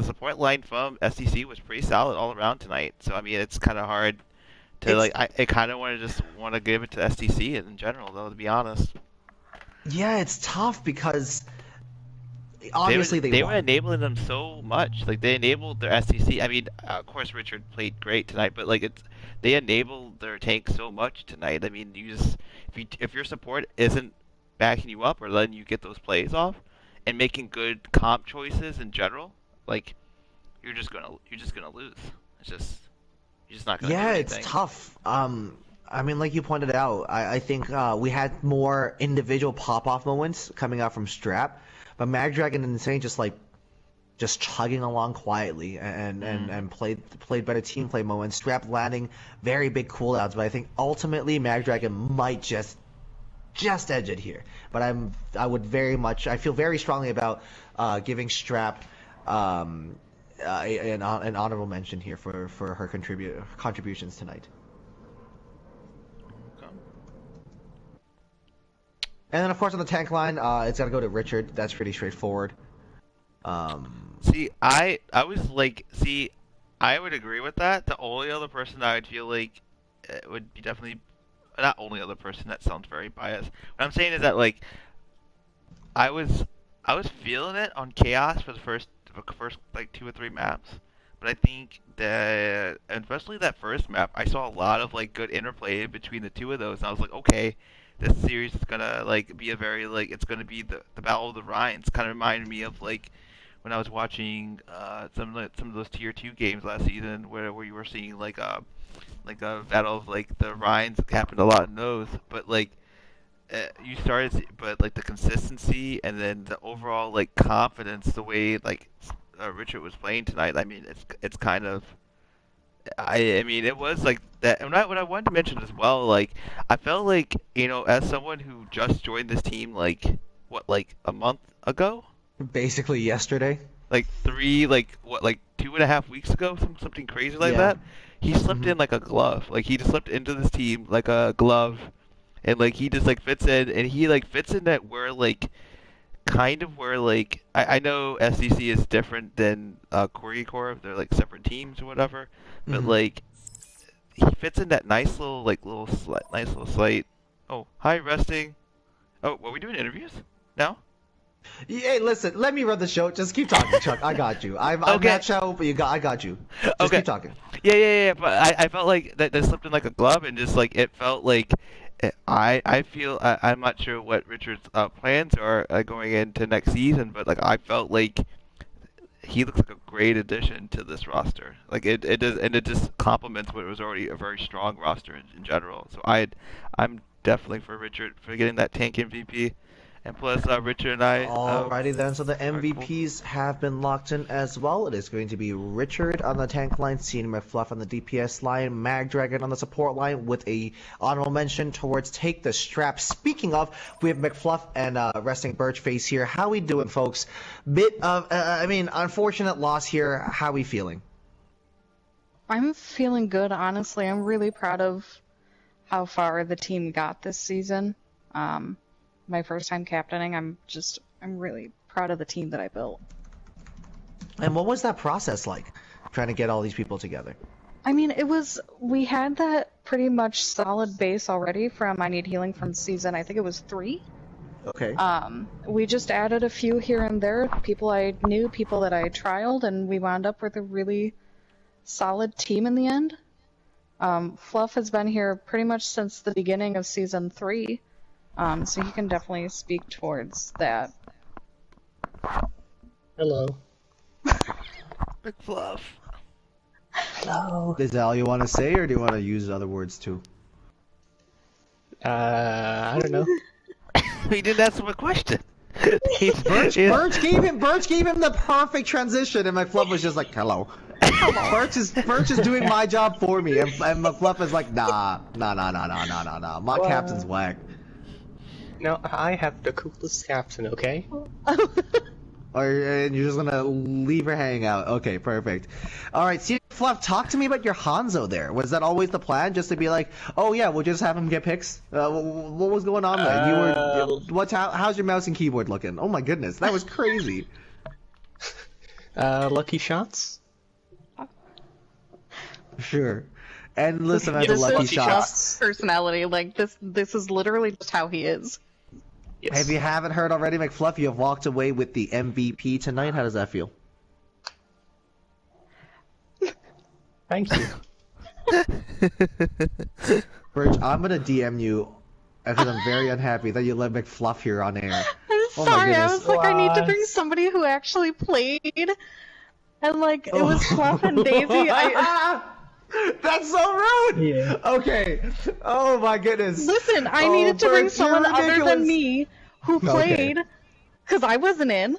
support line from STC was pretty solid all around tonight. So I mean it's kind of hard to I kind of want to give it to STC in general though, to be honest. Yeah, it's tough because obviously they were enabling them so much. Like they enabled their STC. I mean, of course Richard played great tonight, but like they enabled their tank so much tonight. I mean, if your support isn't backing you up or letting you get those plays off and making good comp choices in general, like you're just gonna lose. You're just not gonna. Yeah, it's tough. I mean, like you pointed out, I think we had more individual pop-off moments coming out from Strap, but MagDragon and Insane just chugging along quietly and played better team play moments. Strap landing very big cooldowns, but I think ultimately MagDragon might just edge it here. But I feel very strongly about giving Strap an honorable mention here for her contributions tonight. And then, of course, on the tank line, it's got to go to Richard. That's pretty straightforward. I would agree with that. The only other person I would feel like it would be definitely not only other person. That sounds very biased. What I'm saying is that like I was feeling it on Chaos for the first like 2 or 3 maps, but I think that especially that first map, I saw a lot of like good interplay between the two of those, and I was like, okay. This series is gonna like be a very like it's gonna be the Battle of the Rhines. Kind of reminded me of like when I was watching some of those tier 2 games last season where you were seeing like a battle of like the Rhines happened a lot in those, but like but like the consistency and then the overall like confidence, the way like Richard was playing tonight. I mean, it's kind of. I mean, it was like that. And what I wanted to mention as well, like, I felt like, as someone who just joined this team, like, what, like a month ago, Basically yesterday. like 2.5 weeks ago, something crazy like Yeah. that. He slipped in like a glove. Like he just slipped into this team like a glove, and like he just like fits in, and he like fits in that where like kind of where like I know SEC is different than Korea Corp. They're like separate teams or whatever, but like he fits in that nice little nice little slight. Oh, hi, resting. Oh, are we doing interviews now? Hey, listen, let me run the show. Just keep talking, Chuck. I got you. I'm Okay. not show, but I got you. Just Okay. keep talking. Yeah. But I felt like that slipped in like a glove, and just like it felt like I feel I'm not sure what Richard's plans are going into next season, but like I felt like he looks like a great addition to this roster. Like it does, and it just complements what was already a very strong roster in general. So I'm definitely for Richard for getting that tank MVP. And plus, Richard and I. Alrighty then, so the cool. MVPs have been locked in as well. It is going to be Richard on the tank line, Senior McFluff on the DPS line, Magdragon on the support line with a honorable mention towards Take the Strap. Speaking of, we have McFluff and Resting Birchface here. How we doing, folks? Bit of, unfortunate loss here. How we feeling? I'm feeling good, honestly. I'm really proud of how far the team got this season. My first time captaining, I'm really proud of the team that I built. And what was that process like, trying to get all these people together? I mean, we had that pretty much solid base already from I Need Healing from season, I think it was 3. Okay. We just added a few here and there, people I knew, people that I trialed, and we wound up with a really solid team in the end. Fluff has been here pretty much since the beginning of season 3. So he can definitely speak towards that. Hello. McFluff. Hello. Is that all you want to say, or do you want to use other words too? I don't know. He didn't answer my question. Birch gave him the perfect transition, and McFluff was just like, "Hello." Birch is doing my job for me, and McFluff is like, nah. My captain's whack. No, I have the coolest captain, okay? And you're just gonna leave her hanging out. Okay, perfect. Alright, see, Fluff, talk to me about your Hanzo there. Was that always the plan? Just to be like, oh yeah, we'll just have him get picks? What was going on there? How's your mouse and keyboard looking? Oh my goodness, that was crazy. Lucky shots? Sure. And listen, I have lucky shots. Personality, like this is literally just how he is. Yes. If you haven't heard already, McFluff, you have walked away with the MVP tonight. How does that feel? Thank you. Birch, I'm gonna DM you because I'm very unhappy that you let McFluff here on air. I'm Oh my sorry, I goodness. was like, I need to bring somebody who actually played. And like, it was Fluff and Daisy. That's so rude! Yeah. Okay. Oh my goodness. Listen, I needed to bring Birch, someone you're other ridiculous. than me who played, because I wasn't in.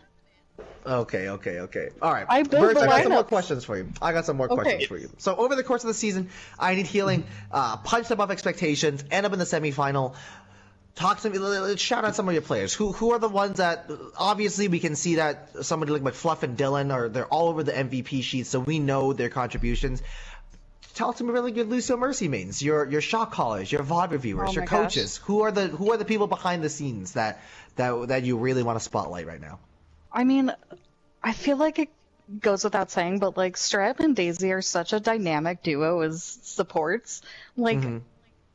Okay. Alright. I built Birch, the I got some more lineups. questions for you. Okay. So over the course of the season, I Need Healing punched above expectations, end up in the semifinal. Talk to me, shout out some of your players. Who are the ones that, obviously we can see that somebody like McFluff and Dylan, they're all over the MVP sheet, so we know their contributions. Talk to me about your Lucio Mercy mains, your shot callers, your VOD reviewers, Oh your my coaches. Who are the people behind the scenes that you really want to spotlight right now? I mean, I feel like it goes without saying, but like Strap and Daisy are such a dynamic duo as supports. Like,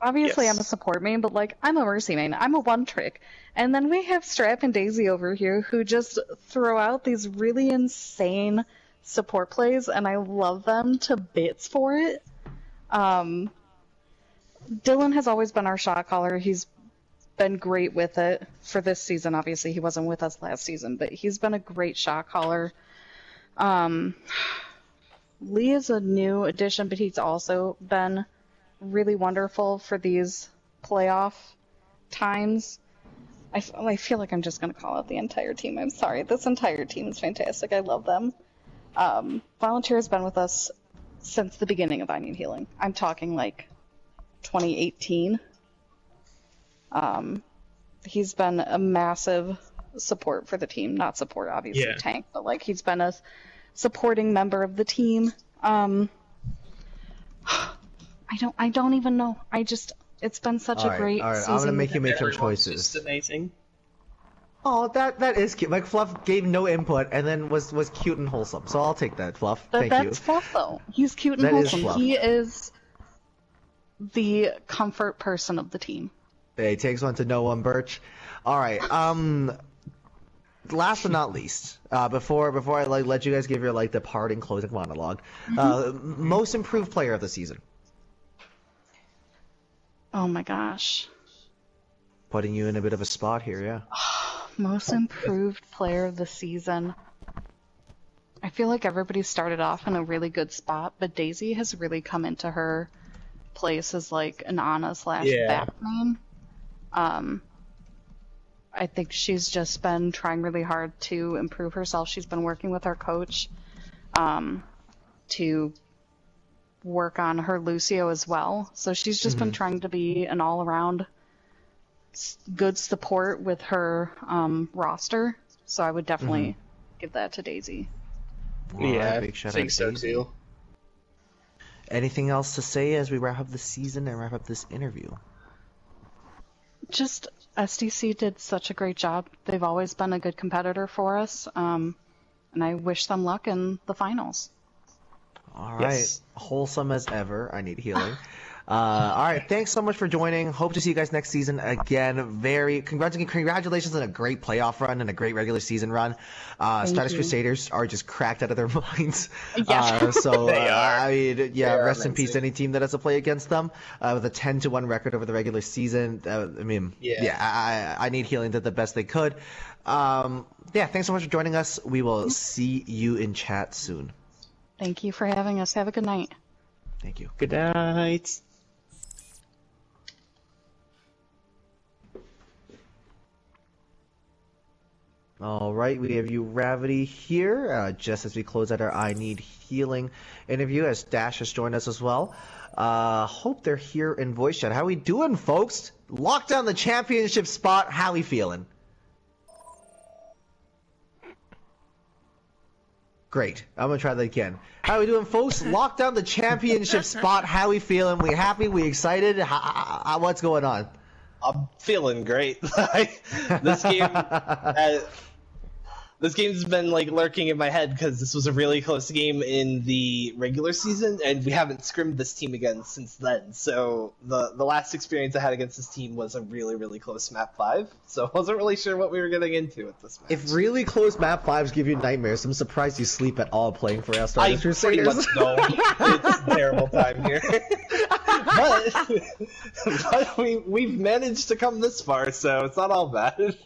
obviously Yes. I'm a support main, but like I'm a Mercy main. I'm a one trick. And then we have Strap and Daisy over here who just throw out these really insane support plays, and I love them to bits for it. Dylan has always been our shot caller. He's been great with it for this season. Obviously, he wasn't with us last season, but he's been a great shot caller. Lee is a new addition, but he's also been really wonderful for these playoff times. I feel like I'm just going to call out the entire team. I'm sorry. This entire team is fantastic. I love them. Volunteer has been with us since the beginning of I Need Healing. I'm talking like 2018. He's been a massive support for the team. Not support, obviously, Yeah. tank, but like he's been a supporting member of the team. I don't even know. It's been such a great all right. season. I'm gonna make you make some Everyone's choices. just amazing. Oh, that is cute. Like Fluff gave no input and then was cute and wholesome. So I'll take that, Fluff. Thank you. That's Fluff, though. He's cute and That is wholesome. Fluff. He is the comfort person of the team. Hey, takes one to know one, Birch. All right. Last but not least, before I let you guys give your departing closing monologue, most improved player of the season. Oh my gosh. Putting you in a bit of a spot here, yeah. Most improved player of the season. I feel like everybody started off in a really good spot, but Daisy has really come into her place as like an Ana / Yeah. back main. I think she's just been trying really hard to improve herself. She's been working with her coach to work on her Lucio as well. So she's just been trying to be an all-around good support with her roster. So I would definitely give that to Daisy. All right, Yeah, big I shout think out so Daisy. too. Anything else to say as we wrap up the season and wrap up this interview? Just SDC did such a great job. They've always been a good competitor for us, and I wish them luck in the finals. All right, Yes. wholesome as ever. I need healing. All right, thanks so much for joining. Hope to see you guys next season again. Congratulations on a great playoff run and a great regular season run. Stardust you. Crusaders are just cracked out of their minds. Yeah. They are. I mean, yeah, They are rest in peace to amazing. any team that has to play against them with a 10-1 record over the regular season. I mean, I need healing. Did the best they could. Thanks so much for joining us. We will see you in chat soon. Thank you for having us. Have a good night. Thank you. Good night. All right, we have you, Ravity, here, just as we close out our I Need Healing interview, as Dash has joined us as well. Hope they're here in voice chat. How we doing, folks? Lock down the championship spot. How we feeling? Great. I'm going to try that again. How we doing, folks? Lock down the championship spot. How we feeling? We happy? We excited? What's going on? I'm feeling great. This game, this game's been like lurking in my head because this was a really close game in the regular season, and we haven't scrimmed this team again since then. So the last experience I had against this team was a really, really close map 5. So I wasn't really sure what we were getting into with this match. If really close map 5s give you nightmares, I'm surprised you sleep at all playing for us. I pretty much know it's a terrible time here, but we've managed to come this far, so it's not all bad.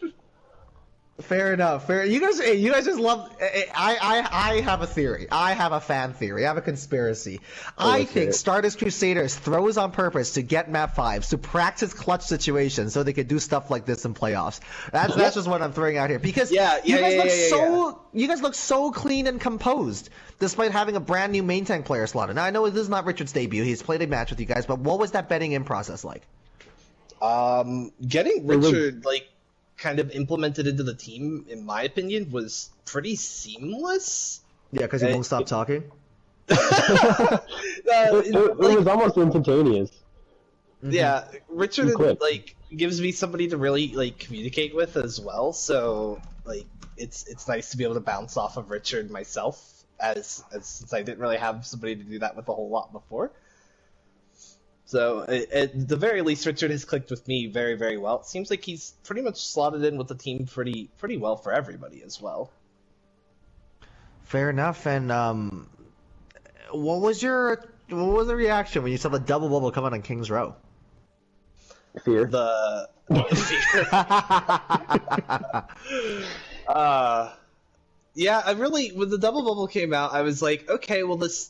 Fair enough. Fair. You guys just love. I have a theory. I have a fan theory. I have a conspiracy. I think Stardust Crusaders throws on purpose to get map 5s to practice clutch situations so they could do stuff like this in playoffs. That's just what I'm throwing out here because you guys look so clean and composed despite having a brand new main tank player slotted. Now I know this is not Richard's debut. He's played a match with you guys, but what was that betting in process like? Getting Richard kind of implemented into the team, in my opinion, was pretty seamless. Yeah, because he won't stop talking. It was almost instantaneous. Yeah, Richard Quick. gives me somebody to really communicate with as well. So it's nice to be able to bounce off of Richard myself, as since I didn't really have somebody to do that with a whole lot before. So, at the very least, Richard has clicked with me very, very well. It seems like he's pretty much slotted in with the team pretty well for everybody as well. Fair enough. And what was the reaction when you saw the double bubble come out on King's Row? Fear. Yeah, when the double bubble came out, I was like, okay, well this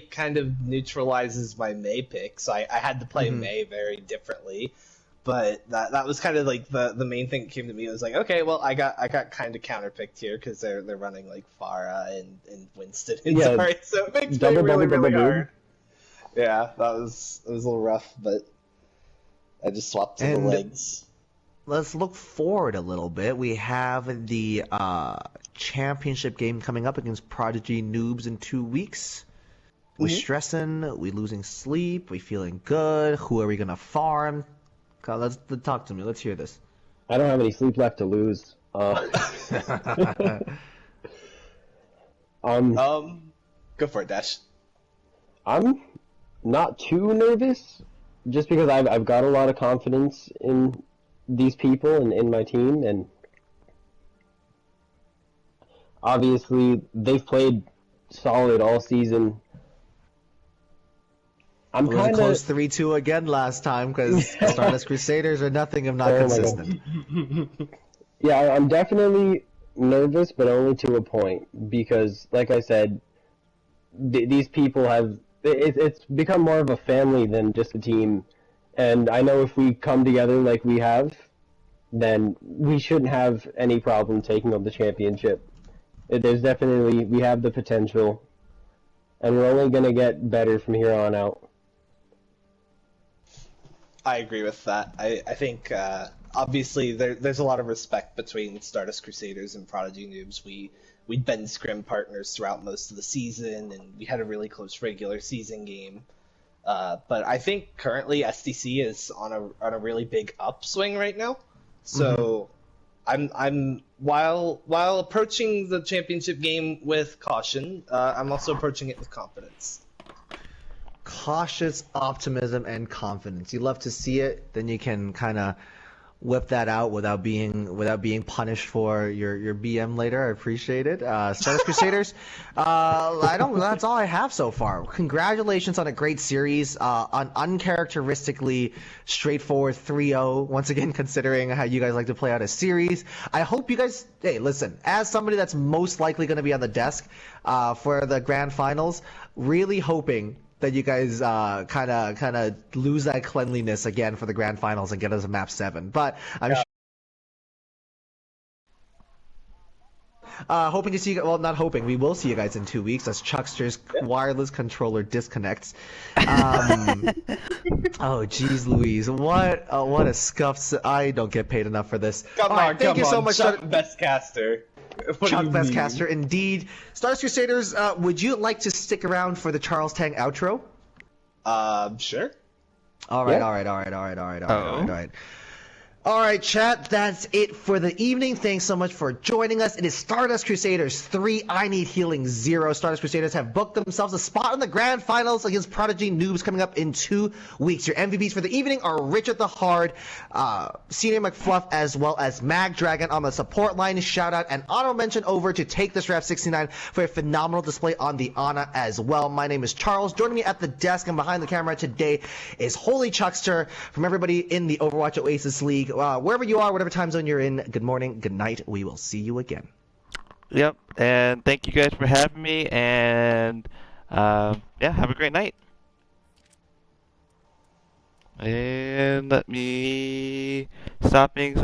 kind of neutralizes my Mei pick, so I had to play Mei very differently. But that was kind of the main thing that came to me. It was like, okay, well I got kind of counterpicked here because they're running Pharah and Winston and Zarya, so it makes me really hard. Yeah, it was a little rough, but I just swapped to the legs. let's look forward a little bit. We have the championship game coming up against Prodigy Noobs in 2 weeks. We stressing, we losing sleep, we feeling good. Who are we gonna farm? Let's talk to me. Let's hear this. I don't have any sleep left to lose. Go for it, Dash. I'm not too nervous, just because I've got a lot of confidence in these people and in my team, and obviously they've played solid all season. I'm kind of close 3-2 again last time because Stardust Crusaders are nothing if not consistent. Yeah, I'm definitely nervous, but only to a point, because, like I said, these people have it's become more of a family than just a team, and I know if we come together like we have, then we shouldn't have any problem taking up the championship. There's definitely, we have the potential, and we're only going to get better from here on out. I agree with that. I think obviously there's a lot of respect between Stardust Crusaders and Prodigy Noobs. We'd been scrim partners throughout most of the season, and we had a really close regular season game. But I think currently SDC is on a really big upswing right now. So I'm while approaching the championship game with caution, I'm also approaching it with confidence. Cautious optimism and confidence. You love to see it, then you can kind of whip that out without being punished for your BM later. I appreciate it. Stardust Crusaders. That's all I have so far. Congratulations on a great series. On uncharacteristically straightforward 3-0. Once again, considering how you guys like to play out a series. I hope you guys. Hey, listen. As somebody that's most likely going to be on the desk for the grand finals, really hoping that you guys kind of lose that cleanliness again for the grand finals and get us a map 7. But I'm hoping to see you. Well, not hoping. We will see you guys in 2 weeks as Chuckster's wireless controller disconnects. Oh, geez, Louise, what a scuff! I don't get paid enough for this. Thank you so much, Chuck Best Caster. Chuck Bestcaster, indeed. Stardust Crusaders, would you like to stick around for the Charles Tang outro? Sure. All right. All right, chat, that's it for the evening. Thanks so much for joining us. It is Stardust Crusaders 3, I Need Healing 0. Stardust Crusaders have booked themselves a spot in the grand finals against Prodigy Noobs coming up in 2 weeks. Your MVPs for the evening are Richard the Hard, Senior McFluff, as well as Mag Dragon on the support line. Shout out and honorable mention over to Take This Rap 69 for a phenomenal display on the Ana as well. My name is Charles. Joining me at the desk and behind the camera today is Holy Chuckster. From everybody in the Overwatch Oasis League, wherever you are, whatever time zone you're in, good morning, good night. We will see you again. Yep, and thank you guys for having me, and yeah, have a great night. And let me stopping.